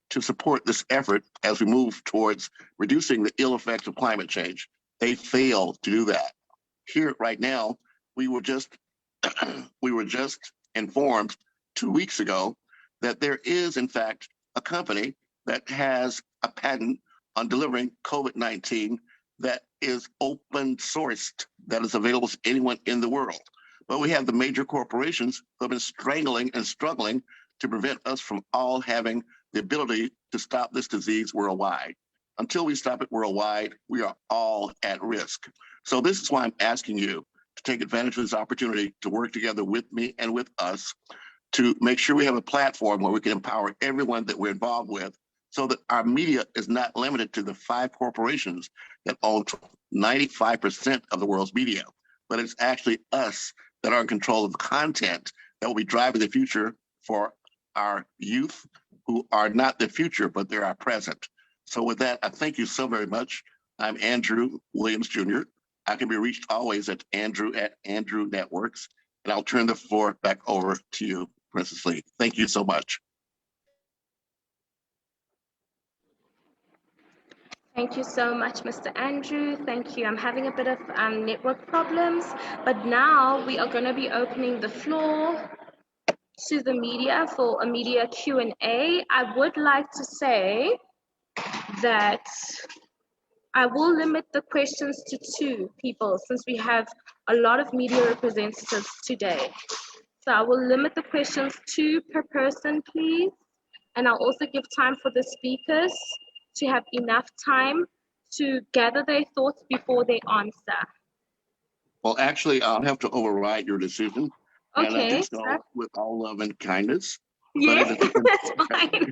to support this effort as we move towards reducing the ill effects of climate change. They failed to do that. Here right now, we were just informed 2 weeks ago that there is in fact a company that has a patent on delivering COVID-19 that is open sourced, that is available to anyone in the world. But we have the major corporations who have been strangling and struggling to prevent us from all having the ability to stop this disease worldwide. Until we stop it worldwide, we are all at risk. So this is why I'm asking you to take advantage of this opportunity to work together with me and with us to make sure we have a platform where we can empower everyone that we're involved with so that our media is not limited to the 5 corporations that own 95% of the world's media, but it's actually us that are in control of the content that will be driving the future for our youth who are not the future, but they're our present. So with that, I thank you so very much. I'm Andrew Williams, Jr. I can be reached always at Andrew Networks, and I'll turn the floor back over to you, Princess Lee. Thank you so much. Thank you so much, Mr. Andrew. Thank you. I'm having a bit of network problems, but now we are going to be opening the floor to the media for a media Q&A. I would like to say that I will limit the questions to 2 people since we have a lot of media representatives today. So I will limit the questions 2 per person, please. And I'll also give time for the speakers to have enough time to gather their thoughts before they answer. Well, actually, I'll have to override your decision. And I Okay, do so sir. with all love and kindness. Yes, But that's fine.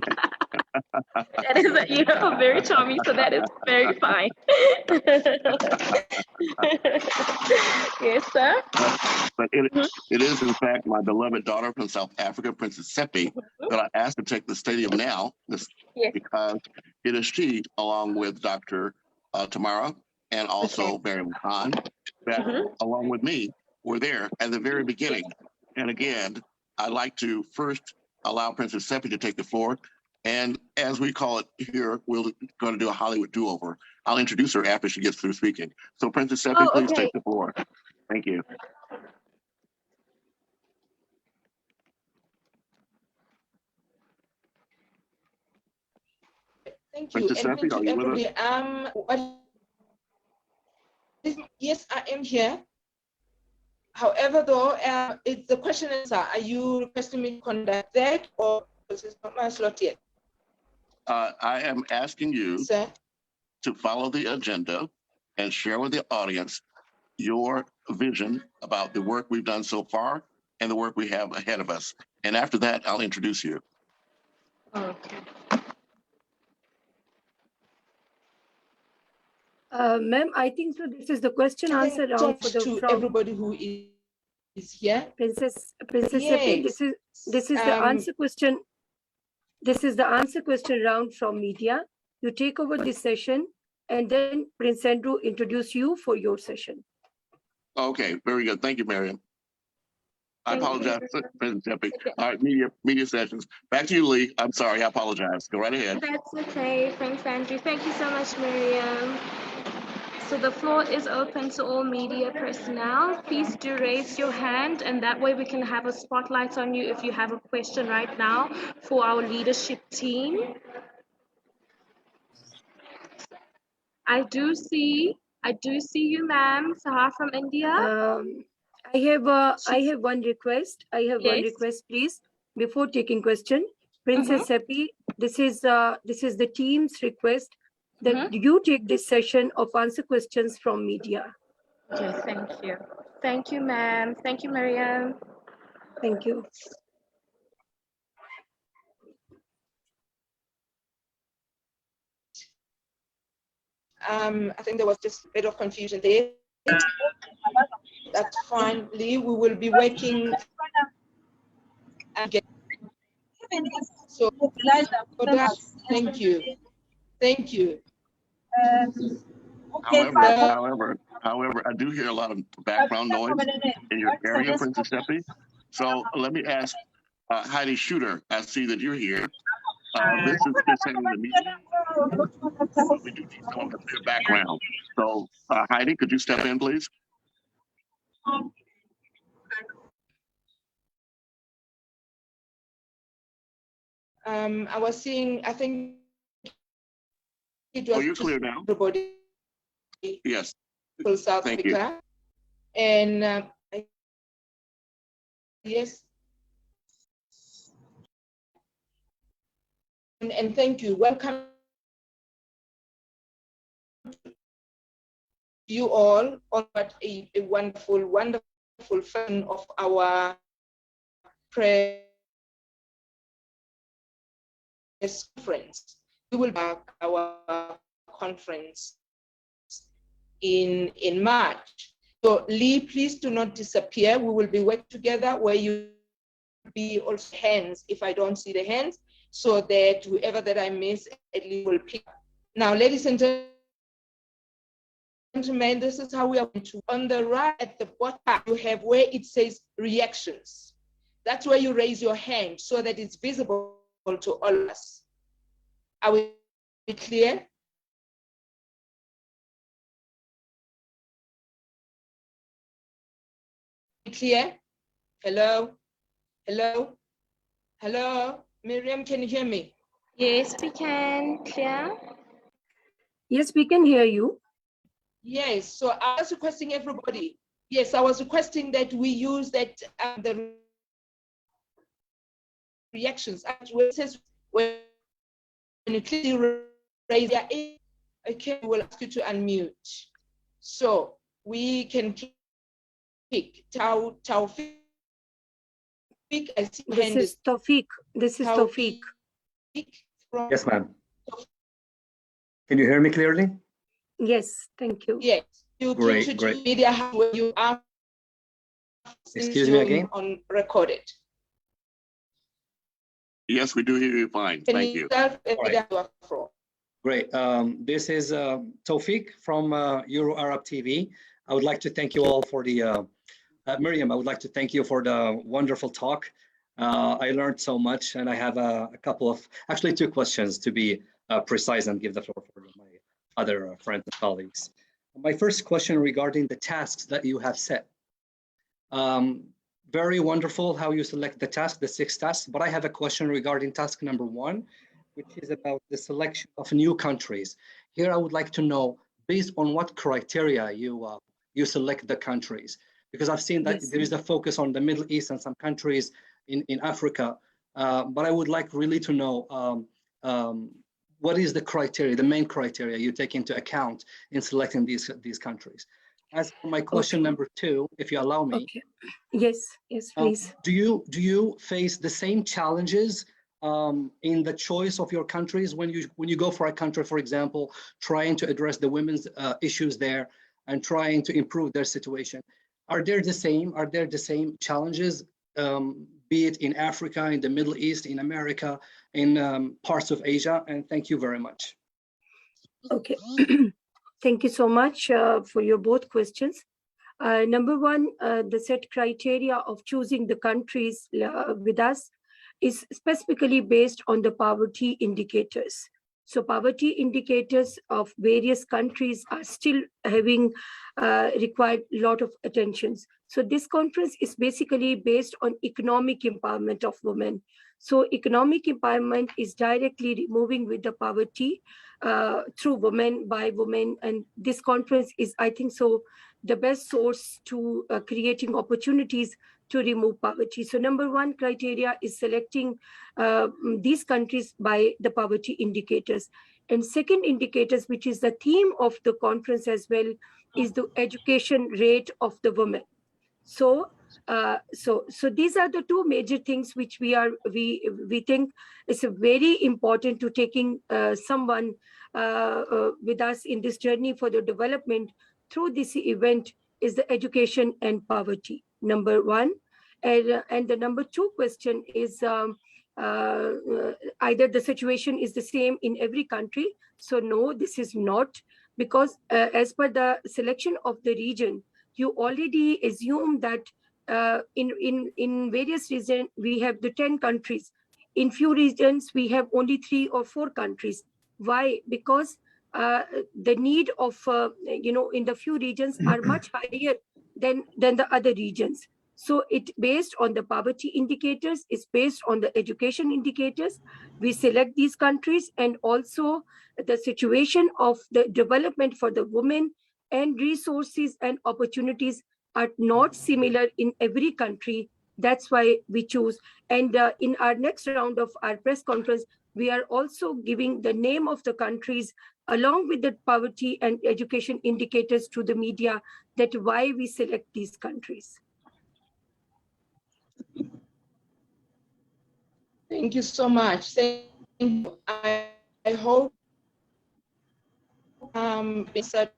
That is, you're very charming, so that is very fine. Yes, sir. but it is, in fact, my beloved daughter from South Africa, Princess Seppi, that I asked to take the stadium now Yes. because it is she, along with Dr. Tamara and also Miriam Khan, that along with me were there at the very beginning. And again, I'd like to first allow Princess Seppi to take the floor. And as we call it here, we're going to do a Hollywood do-over. I'll introduce her after she gets through speaking. So Princess Seppi, please take the floor. Thank you. Thank you. Princess And Seppi, thank are you, you with us? everybody. Yes, I am here. However, though, it's the question is, are you requesting me to conduct that, or is it not my slot yet? I am asking you Sir? to follow the agenda and share with the audience your vision about the work we've done so far and the work we have ahead of us. And after that, I'll introduce you. Okay. Ma'am, I think so. This is the question answer round for the to from everybody who is here. Princess Seppi. Yes. This is the answer question. This is the answer question round from media. You take over this session, and then Prince Andrew introduce you for your session. Okay, very good. Thank you, Miriam. I Thank you. apologize, President Seppi. All right, media sessions. Back to you, Lee. I'm sorry, I apologize. Go right ahead. That's okay, Prince Andrew. Thank you so much, Miriam. So the floor is open to all media personnel. Please do raise your hand, and that way we can have a spotlight on you if you have a question right now for our leadership team. I do see you, ma'am, Sahar from India. I have one request. One request, please. Before taking question, Princess Seppi, this is the team's request that you take this session of answer questions from media. Okay, thank you. Thank you, ma'am. Thank you, Miriam. Thank you. I think there was just a bit of confusion there. That's fine, Lee. We will be working again. So, thank you. Thank you. However, I do hear a lot of background noise in your area, Princess Seppi. So let me ask Heidi Shooter, I see that you're here. This is handling the meeting. We do need someone with their background. So Heidi, could you step in, please? I was seeing, I think it was you're clear now. Everybody. Yes. South Thank Africa. You. And yes. And thank you. Welcome you all on a wonderful, wonderful fan of our press conference. We will back our conference in March. So Lee, please do not disappear. We will be working together where you be also hands if I don't see the hands, so that whoever that I miss, at least will pick up. Now, ladies and gentlemen, this is how we are going to. On the right at the bottom, you have where it says reactions. That's where you raise your hand so that it's visible to all of us. Are we clear? Clear? Hello? Hello? Hello, Miriam, can you hear me? Yes, we can. Clear? Yes, we can hear you. Yes, so I was requesting everybody. Yes, I was requesting that we use that the reactions. When you clearly raise your hand, okay, we'll ask you to unmute. So we can pick Taufik. I see This hand is Tawfiq. This is Tawfiq. From, Yes, ma'am. Can you hear me clearly? Yes, thank you. yes, you Great, to great. media where you are. Excuse me again? On recorded. Yes, we do hear you fine. Thank you. Great. This is Tawfiq from Euro-Arab-TV. I would like to thank you all for the, Miriam, I would like to thank you for the wonderful talk. I learned so much, and I have a couple of, actually 2 questions to be precise and give the floor for my other friends and colleagues. My first question regarding the tasks that you have set. Very wonderful how you select the task, the 6 tasks, but I have a question regarding task number 1, which is about the selection of new countries. Here I would like to know, based on what criteria you select the countries, because I've seen that there is a focus on the Middle East and some countries in Africa, but I would like really to know what is the criteria, the main criteria you take into account in selecting these countries. As for my question number 2, if you allow me. Okay. Yes, yes, please. Do you face the same challenges in the choice of your countries when you go for a country, for example, trying to address the women's issues there and trying to improve their situation? Are there the same challenges, be it in Africa, in the Middle East, in America, in parts of Asia? And thank you very much. Okay. Thank you so much for your both questions. Number 1, the set criteria of choosing the countries with us is specifically based on the poverty indicators. So poverty indicators of various countries are still having required a lot of attentions. So this conference is basically based on economic empowerment of women. So economic empowerment is directly removing with the poverty through women, by women. And this conference is, I think so, the best source to creating opportunities to remove poverty. So number 1 criteria is selecting these countries by the poverty indicators. And second indicators, which is the theme of the conference as well, is the education rate of the women. So so these are the 2 major things which we think is very important to taking someone with us in this journey for the development through this event, is the education and poverty, number 1. And the number 2 question is either the situation is the same in every country. So no, this is not, because as per the selection of the region, you already assume that in various regions we have the 10 countries. In few regions we have only 3 or 4 countries. Why? Because the need of in the few regions are much higher than the other regions. So it based on the poverty indicators, it's based on the education indicators. We select these countries, and also the situation of the development for the women and resources and opportunities are not similar in every country. That's why we choose. And in our next round of our press conference, we are also giving the name of the countries along with the poverty and education indicators to the media, that why we select these countries. Thank you so much. Thank you. I hope answered.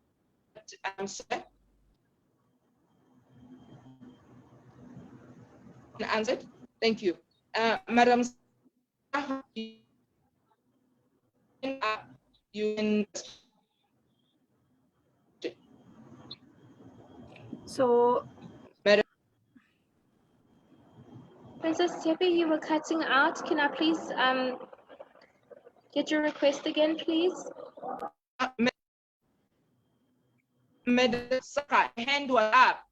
Answered. Thank you, Madam. You can. So, Madam. Princess Tepe, you were cutting out. Can I please get your request again, please? Madam Saka, hand was up.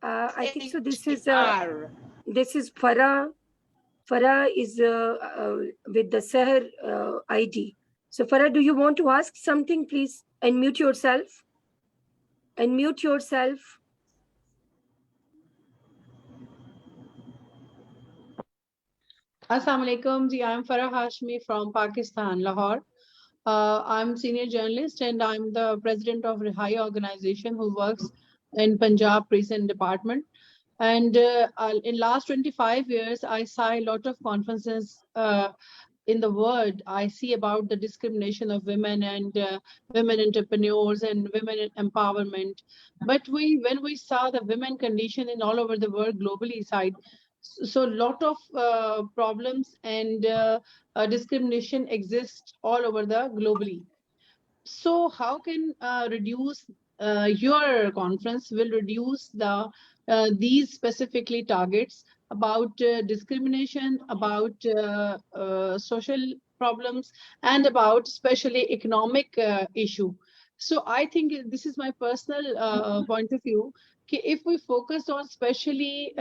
I think so. This is R. Farah. Farah is with the Seher ID. So Farah, do you want to ask something? Please unmute yourself. Unmute yourself. Assalamu alaikum. I'm Farah Hashmi from Pakistan, Lahore. I'm senior journalist and I'm the president of AHIABGA organization who works in Punjab Prison Department. And in last 25 years, I saw a lot of conferences in the world. I see about the discrimination of women and women entrepreneurs and women empowerment. But when we saw the women condition in all over the world globally side, so a lot of problems and discrimination exist all over the globally. So how can your conference will reduce these specifically targets about discrimination, about social problems, and about especially economic issue. So I think this is my personal point of view. If we focus on especially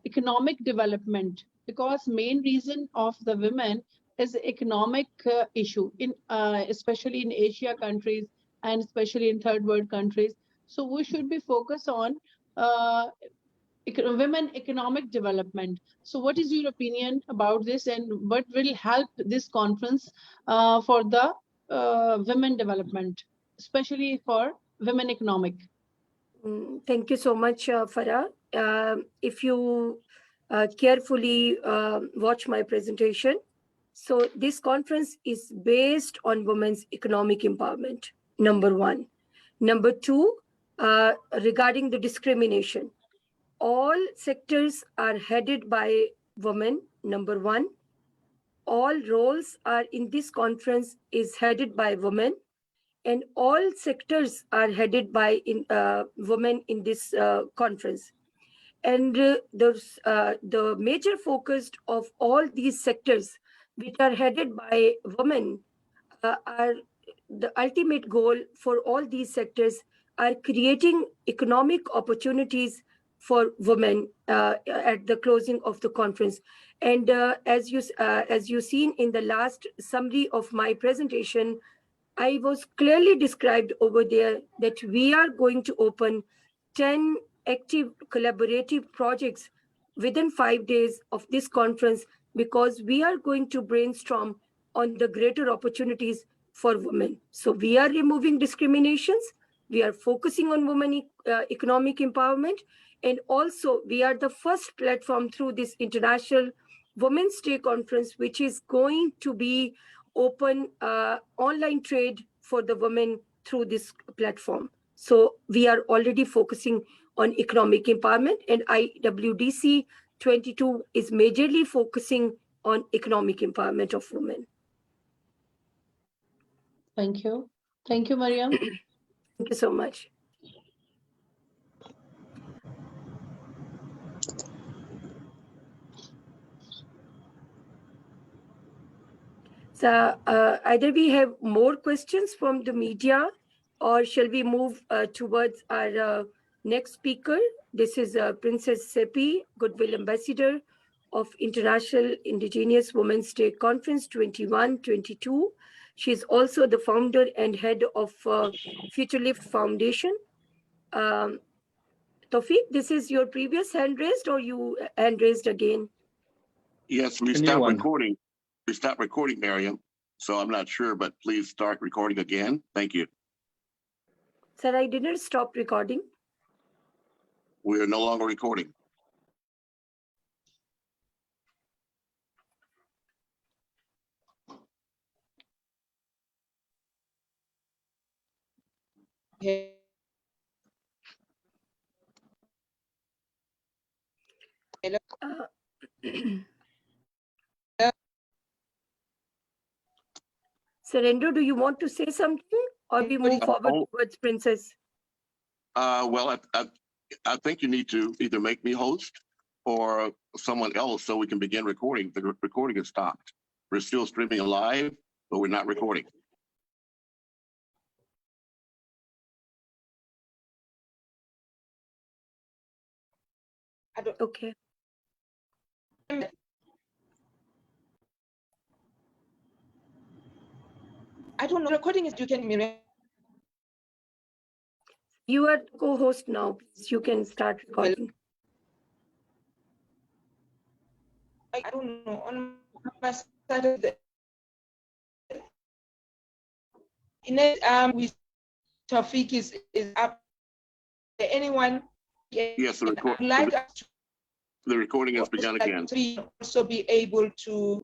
economic development, because main reason of the women is economic issue in especially in Asia countries and especially in third world countries. So we should be focused on women economic development. So what is your opinion about this and what will help this conference for the women development, especially for women economic? Thank you so much, Farah. If you carefully watch my presentation, so this conference is based on women's economic empowerment, number one. Number two, regarding the discrimination, all sectors are headed by women, number one. All roles are in this conference is headed by women, and all sectors are headed by women in this conference. And the major focus of all these sectors, which are headed by women, are the ultimate goal for all these sectors are creating economic opportunities for women at the closing of the conference. And as you seen in the last summary of my presentation, I was clearly described over there that we are going to open 10 active collaborative projects within 5 days of this conference, because we are going to brainstorm on the greater opportunities for women. So we are removing discriminations, we are focusing on women economic empowerment, and also we are the first platform through this International Women's Day Conference, which is going to be open online trade for the women through this platform. So we are already focusing on economic empowerment, and IIWDC 22 is majorly focusing on economic empowerment of women. Thank you. Thank you, Mariam. Thank you so much. So either we have more questions from the media, or shall we move towards our next speaker? This is Princess Seppi, Goodwill Ambassador of International Indigenous Women's Day Conference 21-22. She's also the founder and head of Future Lift Foundation. Tawfiq, this is your previous hand raised, or you hand raised again? Yes, we stopped recording. We stopped recording, Mariam. So I'm not sure, but please start recording again. Thank you. Sir, I didn't stop recording. We are no longer recording. Surrender, do you want to say something, or we move forward towards Princess? Well, I think you need to either make me host or someone else so we can begin recording. The recording is stopped. We're still streaming live, but we're not recording. Okay. I don't know. Recording is you can. You are co-host now. Please, you can start recording. I don't know. On my side of the with Tawfiq is up. Anyone? Yes, the recording has begun again. Also be able to.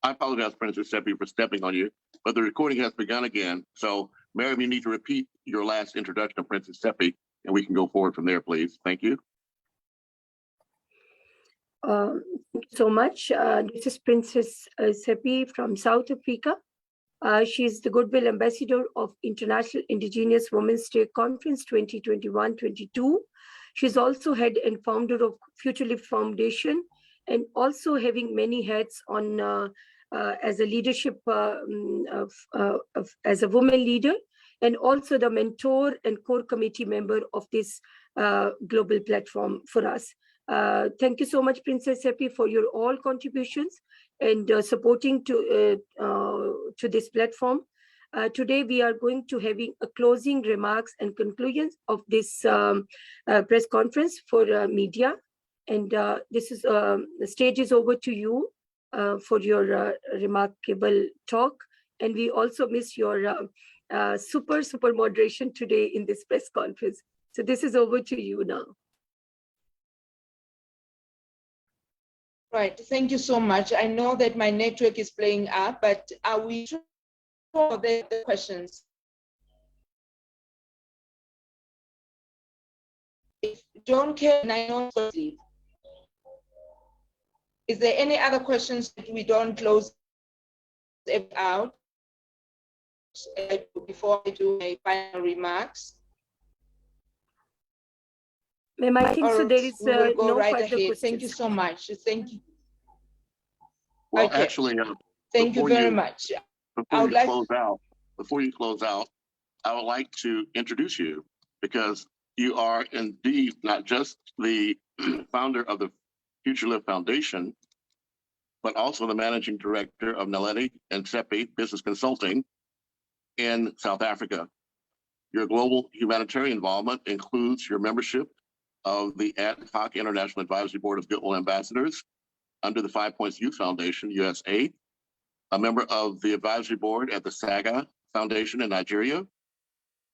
I apologize, Princess Seppi, for stepping on you, but the recording has begun again. So, Miriam, you need to repeat your last introduction of Princess Seppi, and we can go forward from there, please. Thank you. Thank you so much. This is Princess Seppi from South Africa. She's the Goodwill Ambassador of International Indigenous Women's Day Conference 2021-22. She's also head and founder of Future Lift Foundation, and also having many hats on as a leadership as a woman leader, and also the mentor and core committee member of this global platform for us. Thank you so much, Princess Seppi, for your all contributions and supporting to this platform. Today, we are going to having a closing remarks and conclusions of this press conference for media. And this is the stage is over to you for your remarkable talk. And we also miss your super moderation today in this press conference. So this is over to you now. Right, thank you so much. I know that my network is playing up, but are we sure the questions? If John can, I know. Is there any other questions that we don't close it out before I do my final remarks? Ma'am, I think so. There is no right further ahead. questions. Thank you so much. Thank you. Well, Okay. actually, thank you very much. Before you close out, I would like to introduce you, because you are indeed not just the founder of the Future Lift Foundation, but also the managing director of Naledi and Seppi Business Consulting in South Africa. Your global humanitarian involvement includes your membership of the Ad Hoc International Advisory Board of Goodwill Ambassadors under the 5 Points Youth Foundation, USA, a member of the advisory board at the Saga Foundation in Nigeria,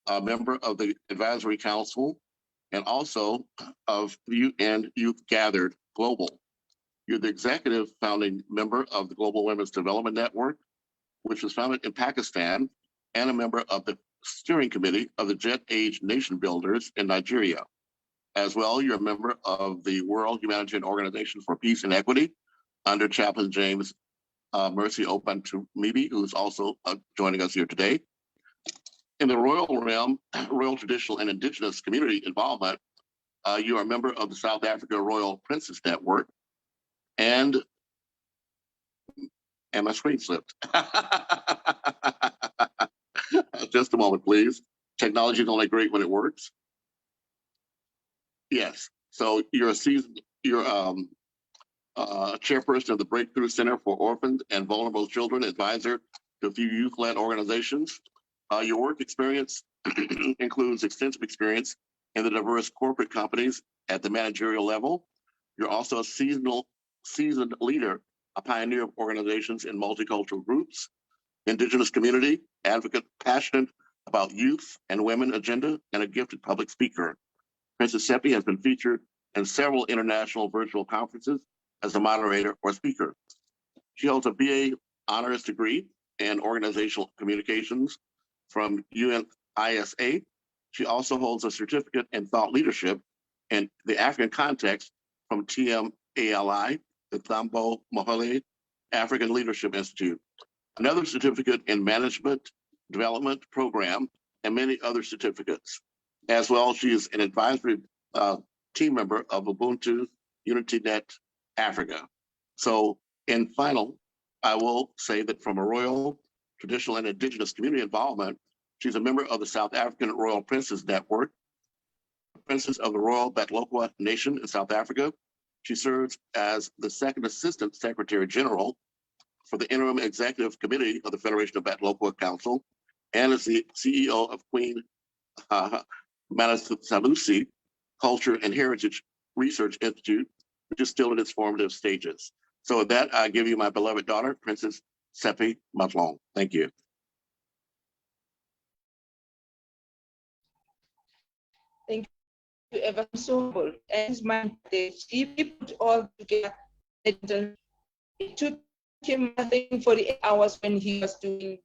a member of the Advisory Council, and also of UN Youth Gathered Global. You're the executive founding member of the Global Women's Development Network, which was founded in Pakistan, and a member of the steering committee of the Jet Age Nation Builders in Nigeria. As well, you're a member of the World Humanitarian Organization for Peace and Equity under Chaplain James Mercy Obantumibi, who's also joining us here today. In the royal realm, royal, traditional, and indigenous community involvement, you are a member of the South Africa Royal Princess Network, and my screen slipped. Just a moment, please. Technology is only great when it works. Yes. So you're chairperson of the Breakthrough Center for Orphans and Vulnerable Children, advisor to a few youth-led organizations. Your work experience includes extensive experience in the diverse corporate companies at the managerial level. You're also a seasoned leader, a pioneer of organizations in multicultural groups, indigenous community, advocate, passionate about youth and women agenda, and a gifted public speaker. Princess Seppi has been featured in several international virtual conferences as a moderator or speaker. She holds a BA honors degree in organizational communications from UNISA. She also holds a certificate in thought leadership in the African context from TMALI, the Thambo Mohale African Leadership Institute, another certificate in management development program, and many other certificates. As well, she is an advisory team member of Ubuntu UnityNet Africa. So in final, I will say that from a royal, traditional, and indigenous community involvement, she's a member of the South African Royal Princes Network, Princess of the Royal Batlokwa Nation in South Africa. She serves as the second Assistant Secretary General for the Interim Executive Committee of the Federation of Batlokwa Council and is the CEO of Queen Manasalusi Culture and Heritage Research Institute, which is still in its formative stages. So with that, I give you my beloved daughter, Princess Seppi Matlong. Thank you. Thank you ever so much. As my he put all together. It took him, I think, 48 hours when he was doing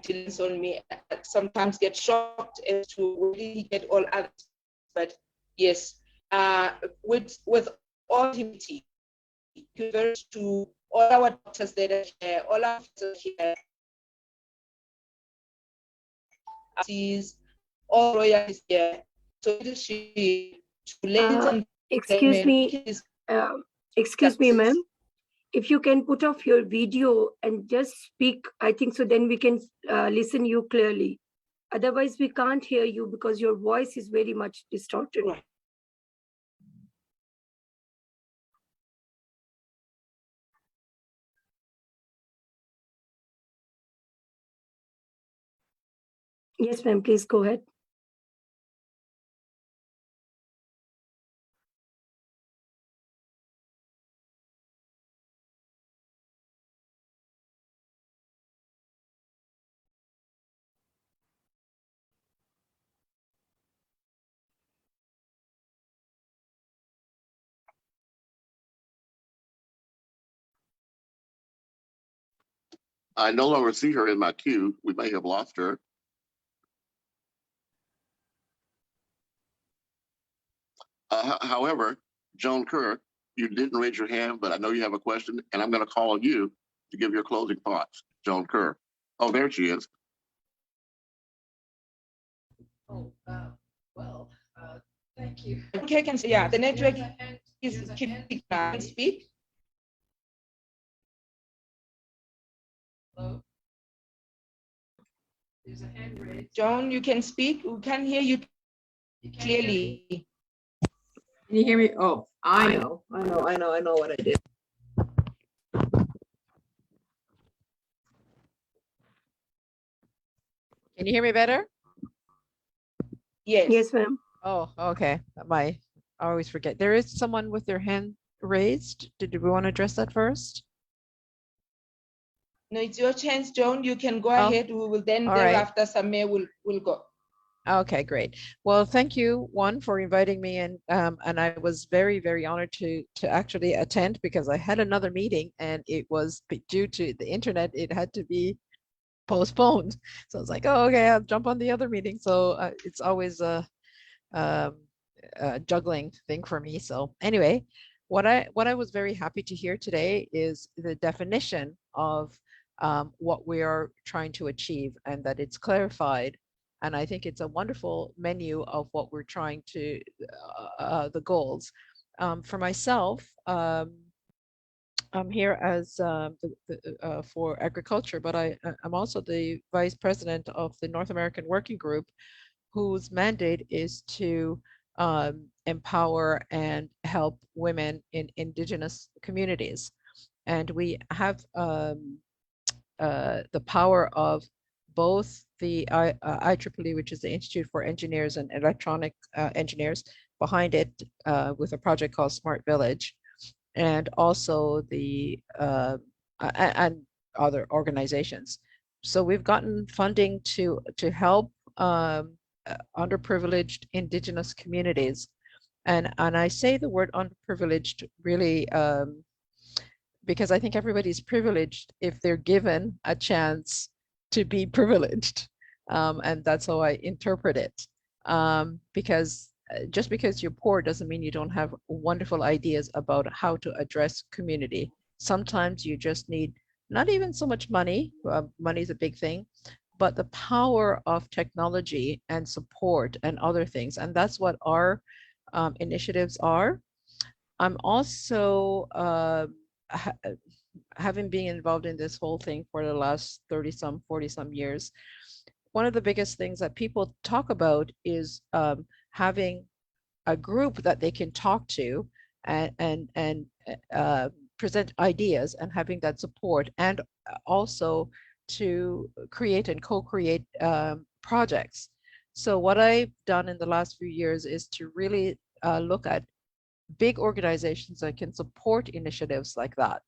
diligence on me. I sometimes get shocked as to where did he get all others. But yes, with all humility, to all our doctors that are here, all our officers here, all royals here. So it is she to ladies and excuse me, ma'am. If you can put off your video and just speak, I think so then we can listen you clearly. Otherwise, we can't hear you because your voice is very much distorted. Right. Yes, ma'am, please go ahead. I no longer see her in my queue. We may have lost her. However, Joan Kerr, you didn't raise your hand, but I know you have a question, and I'm going to call on you to give your closing thoughts. Joan Kerr. Oh, there she is. Oh, thank you. Okay, can see, yeah, the network is keeping speak. Hello? There's a hand raised. Joan, you can speak. We can hear you clearly. Can you hear me? Oh, I know what I did. Can you hear me better? Yes. Yes, ma'am. Oh, okay. I always forget. There is someone with their hand raised. Did we want to address that first? No, it's your chance, Joan. You can go Oh, ahead. We will then all right. thereafter Samir will go. Okay, great. Well, thank you, one, for inviting me in, and I was very, very honored to actually attend because I had another meeting and it was due to the internet. It had to be postponed. So I was like, oh, okay, I'll jump on the other meeting. So it's always a juggling thing for me. So anyway, what I was very happy to hear today is the definition of what we are trying to achieve and that it's clarified. And I think it's a wonderful menu of what we're trying to, the goals. For myself, I'm here as for agriculture, but I'm also the vice president of the North American Working Group, whose mandate is to empower and help women in Indigenous communities. And we have the power of both the IIIWDC, which is the Institute for Engineers and Electronic Engineers, behind it with a project called Smart Village, and also the and other organizations. So we've gotten funding to help underprivileged Indigenous communities, and I say the word underprivileged really because I think everybody's privileged if they're given a chance to be privileged, and that's how I interpret it. Because just because you're poor doesn't mean you don't have wonderful ideas about how to address community. Sometimes you just need not even so much money, money is a big thing, but the power of technology and support and other things. And that's what our initiatives are. I'm also, having been involved in this whole thing for the last 30-some, 40-some years, one of the biggest things that people talk about is having a group that they can talk to and present ideas and having that support, and also to create and co-create projects. So what I've done in the last few years is to really look at big organizations that can support initiatives like that.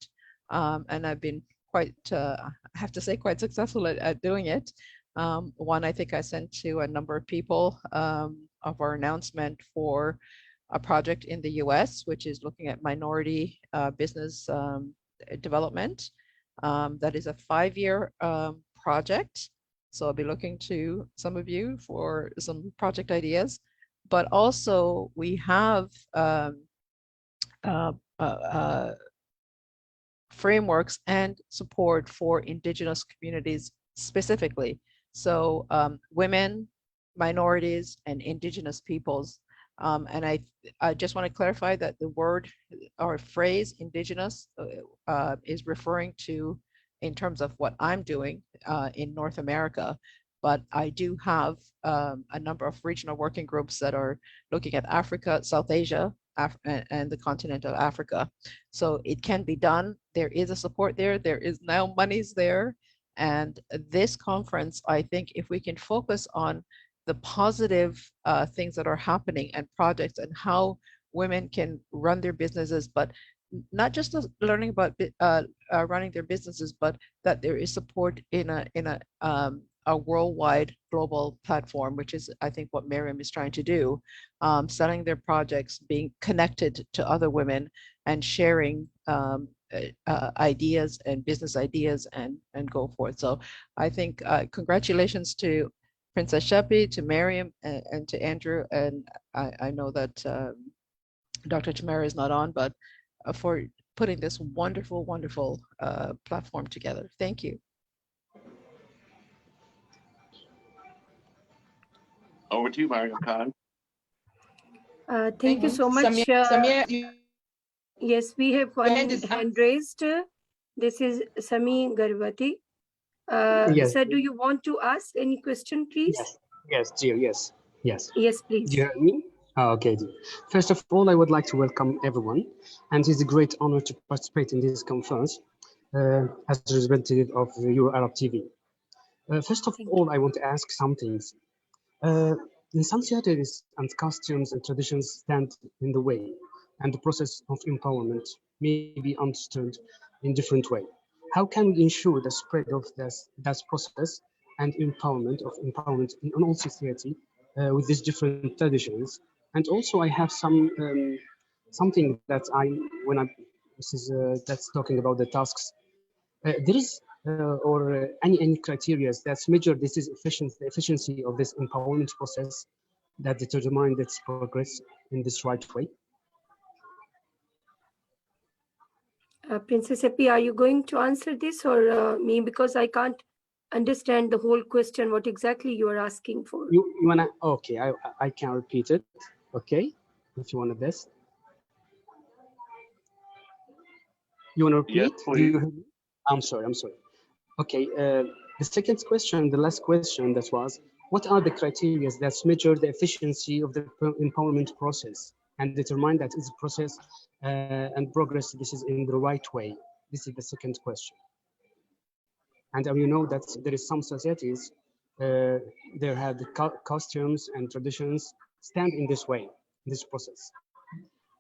And I've been quite, I have to say, quite successful at doing it. One I think I sent to a number of people of our announcement for a project in the US, which is looking at minority business development. That is a 5-year project. So I'll be looking to some of you for some project ideas. But also we have frameworks and support for Indigenous communities specifically. So women, minorities, and Indigenous peoples. And I just want to clarify that the word or phrase Indigenous is referring to, in terms of what I'm doing in North America, but I do have a number of regional working groups that are looking at Africa, South Asia, and the continent of Africa. So it can be done. There is a support there. There is now monies there. And this conference, I think if we can focus on the positive things that are happening and projects and how women can run their businesses, but not just learning about running their businesses, but that there is support in a worldwide global platform, which is, I think, what Miriam is trying to do, selling their projects, being connected to other women, and sharing ideas and business ideas and go forth. So I think congratulations to Princess Shepi, to Miriam, and to Andrew. And I know that Dr. Tamara is not on, but for putting this wonderful, wonderful platform together. Thank you. Over to you, Mariam Khan. Thank you so much. Samia, Yes, we have one hand is up. hand raised. This is Sami Garvati. Yes. Sir, do you want to ask any question, please? Yes, dear. Yes. Yes, please. Do you hear me? Okay, dear. First of all, I would like to welcome everyone, and it's a great honor to participate in this conference as a representative of IIWDC. First of all, I want to ask some things. In some societies and costumes and traditions stand in the way, and the process of empowerment may be understood in different way. How can we ensure the spread of that process and empowerment in all society with these different traditions? And also, I have something that that's talking about the tasks. There is any criteria that measure this is the efficiency of this empowerment process that determine its progress in this right way? Princess Epi, are you going to answer this or me? Because I can't understand the whole question, what exactly you are asking for. You wanna? Okay, I can repeat it. Okay, if you want this. You wanna repeat? Yes, please. I'm sorry. Okay, the second question, the last question that was, what are the criteria that measure the efficiency of the empowerment process and determine that its process and progress, this is in the right way? This is the second question. And you know that there is some societies, there have the costumes and traditions stand in this way, this process.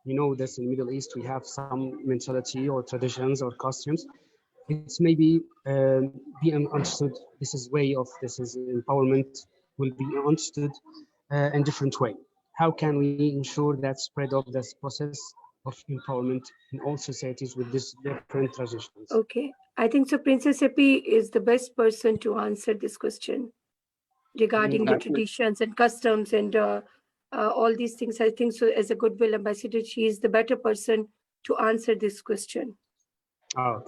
You know that in the Middle East, we have some mentality or traditions or costumes. It's maybe be understood, this is empowerment will be understood in different way. How can we ensure that spread of this process of empowerment in all societies with these different traditions? Okay, I think so Princess Epi is the best person to answer this question regarding the traditions and customs and all these things. I think so as a goodwill ambassador, she is the better person to answer this question. Oh.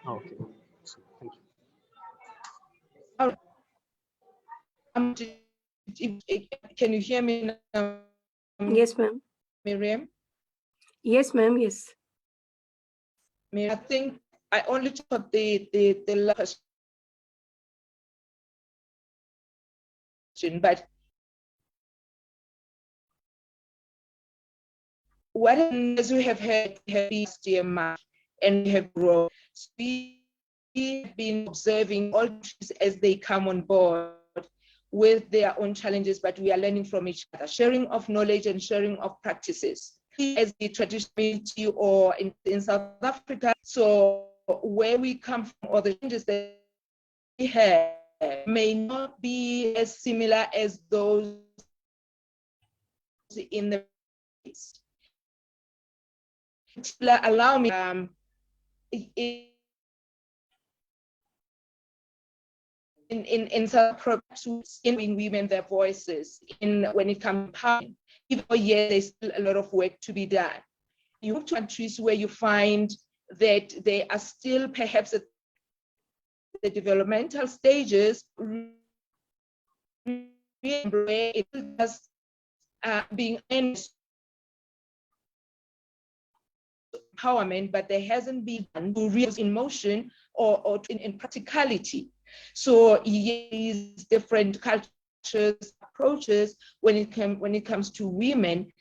Okay. Thank you. Can you hear me now? Yes, ma'am. Miriam? Yes, ma'am. Yes. I think I only took the last question, but what as we have had last March, and we have grown. So we have been observing all countries as they come on board with their own challenges, but we are learning from each other, sharing of knowledge and sharing of practices. As the traditional community or in South Africa, so where we come from or the changes that we have may not be as similar as those in the East. Allow me in some programs in women their voices in when it comes to empowerment. Even though yeah, there's still a lot of work to be done. You move to countries where you find that they are still perhaps at the developmental stages, where it is being empowerment, but there hasn't been real in motion or in practicality. So these different cultures, approaches, when it comes to women,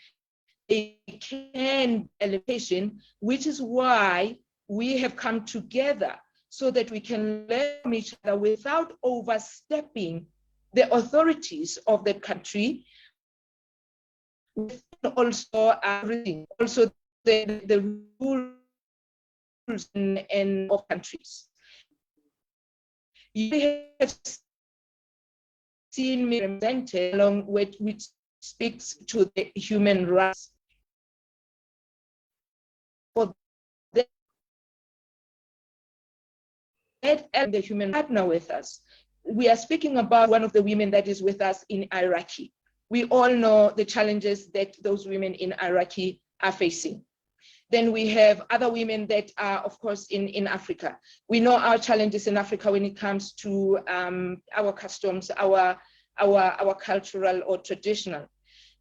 they can elevation, which is why we have come together so that we can learn from each other without overstepping the authorities of the country, also also the rules and of countries. You have seen me represented along with which speaks to the human rights. For that and the human partner with us. We are speaking about one of the women that is with us in Iraqi. We all know the challenges that those women in Iraqi are facing. Then we have other women that are, of course, in Africa. We know our challenges in Africa when it comes to our customs, our cultural or traditional.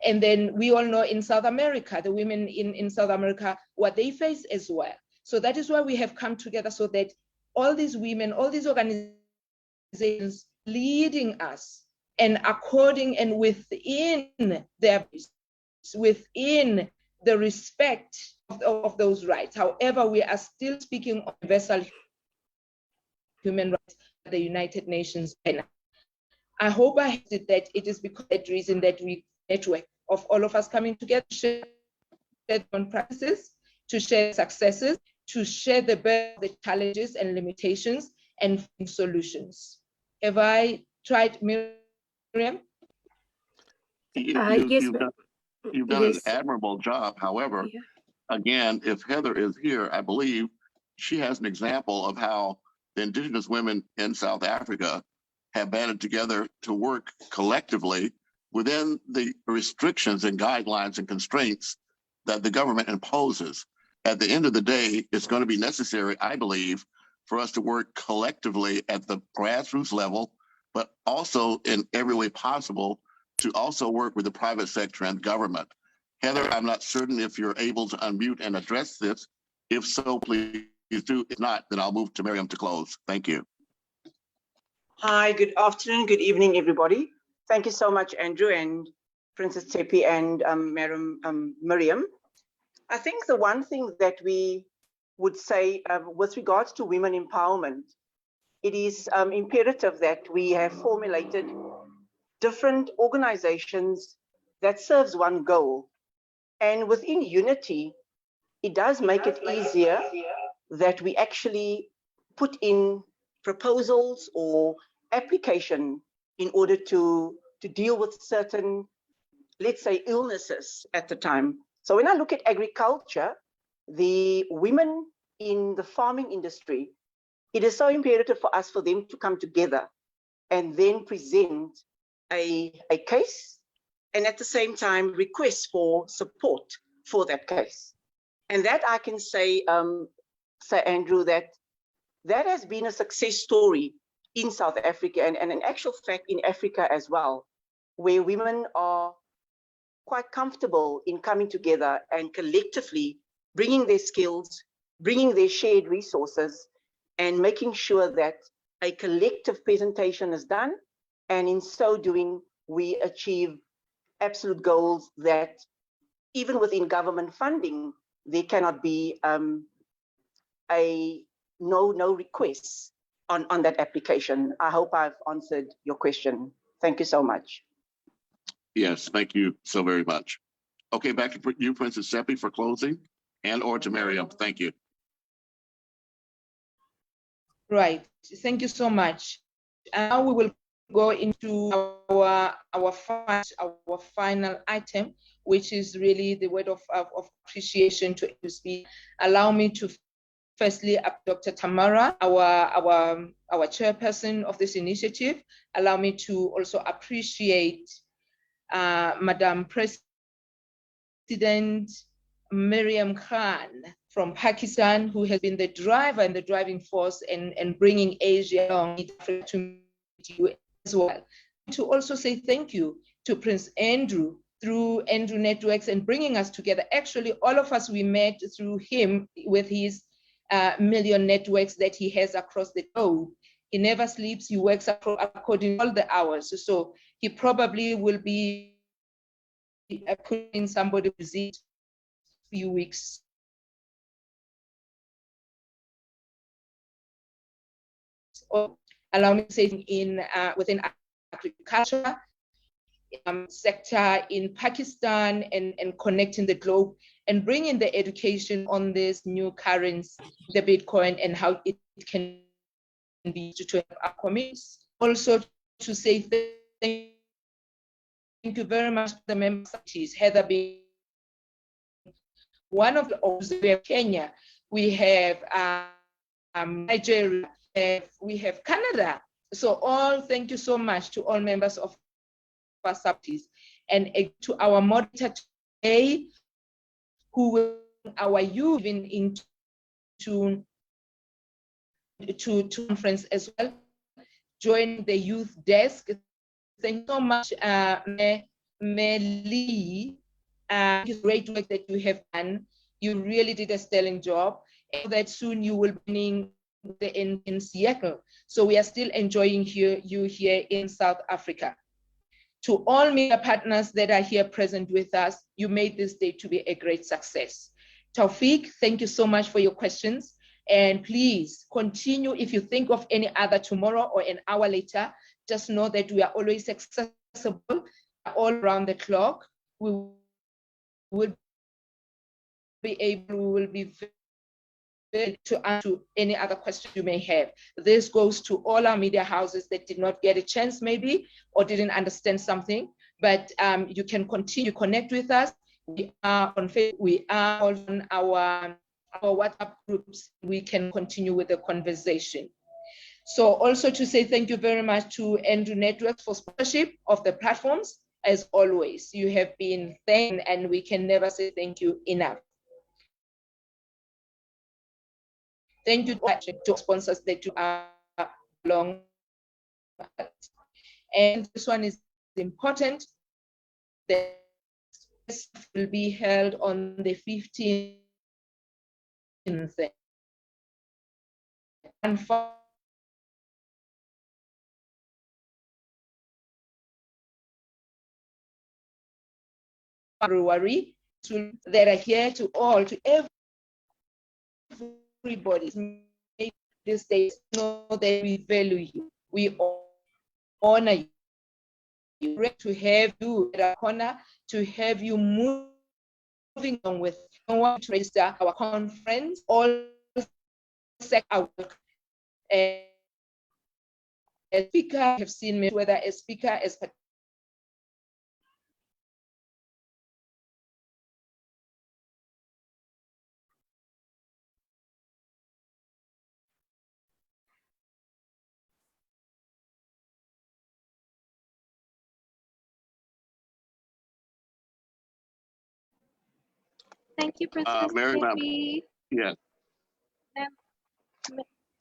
And then we all know in South America, the women in South America, what they face as well. So that is why we have come together so that all these women, all these organizations leading us and according and within their, within the respect of those rights. However, we are still speaking of universal human rights at the United Nations. And I hope I said that it is because of that reason that we network of all of us coming together to share on practices, to share successes, to share the challenges and limitations and solutions. Have I tried, Miriam? You've done an admirable job. However, again, if Heather is here, I believe she has an example of how the Indigenous women in South Africa have banded together to work collectively within the restrictions and guidelines and constraints that the government imposes. At the end of the day, it's going to be necessary, I believe, for us to work collectively at the grassroots level, but also in every way possible to also work with the private sector and government. Heather, I'm not certain if you're able to unmute and address this. If so, please do. If not, then I'll move to Miriam to close. Thank you. Hi, good afternoon, good evening, everybody. Thank you so much, Andrew and Princess Tepi and Miriam. I think the one thing that we would say with regards to women empowerment, it is imperative that we have formulated different organizations that serves one goal. And within unity, it does make it easier that we actually put in proposals or application in order to deal with certain, let's say, illnesses at the time. So when I look at agriculture, the women in the farming industry, it is so imperative for them to come together and then present a case, and at the same time request for support for that case. And that I can say, Andrew, that has been a success story in South Africa and in actual fact in Africa as well, where women are quite comfortable in coming together and collectively bringing their skills, bringing their shared resources, and making sure that a collective presentation is done. And in so doing, we achieve absolute goals that even within government funding, there cannot be a no requests on that application. I hope I've answered your question. Thank you so much. Yes, thank you so very much. Okay, back to you, Princess Seppi, for closing, and or to Miriam. Thank you. Right. Thank you so much. Now we will go into our final item, which is really the word of appreciation to speak. Allow me to firstly, Dr. Tamara, our chairperson of this initiative. Allow me to also appreciate Madam President Miriam Khan from Pakistan, who has been the driver and the driving force in bringing Asia along to you as well. To also say thank you to Prince Andrew through Andrew Networks and bringing us together. Actually, all of us, we met through him with his million networks that he has across the globe. He never sleeps, he works according to all the hours. So he probably will be putting somebody to visit few weeks. Or allow me to say in within agriculture sector in Pakistan and connecting the globe and bringing the education on this new currency, the Bitcoin, and how it can be used to help our communities. Also to say thank you very much to the member cities, Heather being one of the Kenya, we have Nigeria, we have Canada. So all, thank you so much to all members of our subsidies and to our moderator today, who will our youth in to conference as well, join the youth desk. Thank you so much, Meli. Great work that you have done. You really did a sterling job. And that soon you will be in Seattle. So we are still enjoying you here in South Africa. To all media partners that are here present with us, you made this day to be a great success. Taufik, thank you so much for your questions. And please continue. If you think of any other tomorrow or an hour later, just know that we are always accessible all around the clock. We will be to answer any other question you may have. This goes to all our media houses that did not get a chance maybe, or didn't understand something, but you can continue to connect with us. We are on Facebook, we are on our WhatsApp groups. We can continue with the conversation. So also to say thank you very much to Andrew Networks for sponsorship of the platforms. As always, you have been thanked and we can never say thank you enough. Thank you to sponsors that you are along. And this one is important. This will be held on the 15th. And February, that are here to all, to everybody. Make this day know that we value you, we honor you. To have you at our corner, to have you moving on with to register our conference, all our work. A speaker, have seen me, whether a speaker is Thank you, Princess Baby. Yes.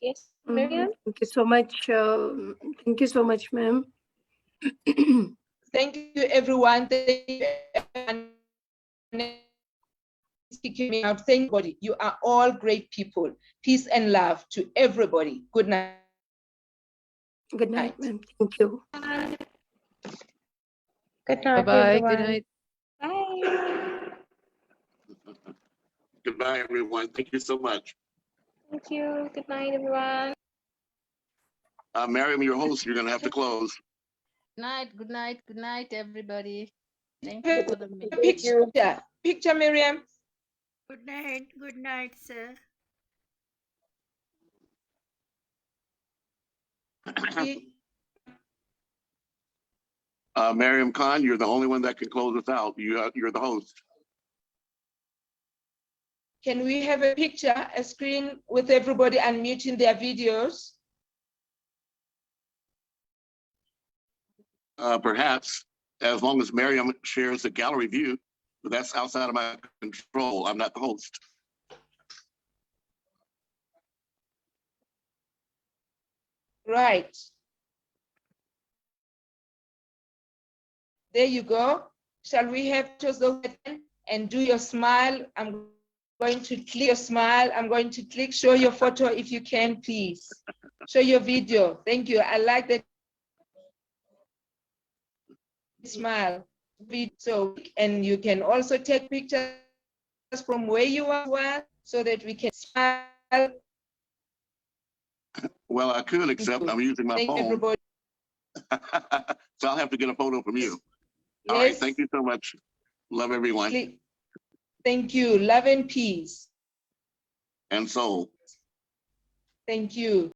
Yes, Miriam. Thank you so much. Thank you so much, ma'am. Thank you, everyone. Thank you, everyone. Me out. Thank you. You are all great people. Peace and love to everybody. Good night. Good night, ma'am. Thank you. Good night, Bye-bye. everyone. Good night. Bye. Goodbye, everyone. Thank you so much. Thank you. Good night, everyone. Miriam, your host, you're going to have to close. Good night, everybody. Thank Hey, you for the meeting. Picture, Miriam. Good night, sir. Miriam Khan, you're the only one that can close us out. You're the host. Can we have a picture, a screen with everybody unmuting their videos? Perhaps, as long as Miriam shares the gallery view, but that's outside of my control. I'm not the host. Right. There you go. Shall we have just go ahead and do your smile? I'm going to click your smile. I'm going to click show your photo if you can, please. Show your video. Thank you. I like that smile. So, and you can also take pictures from where you are so that we can smile. Well, I could, except I'm using my phone. Everybody. So I'll have to get a photo from you. Yes. All right, thank you so much. Love everyone. Thank you. Love and peace. And soul. Thank you.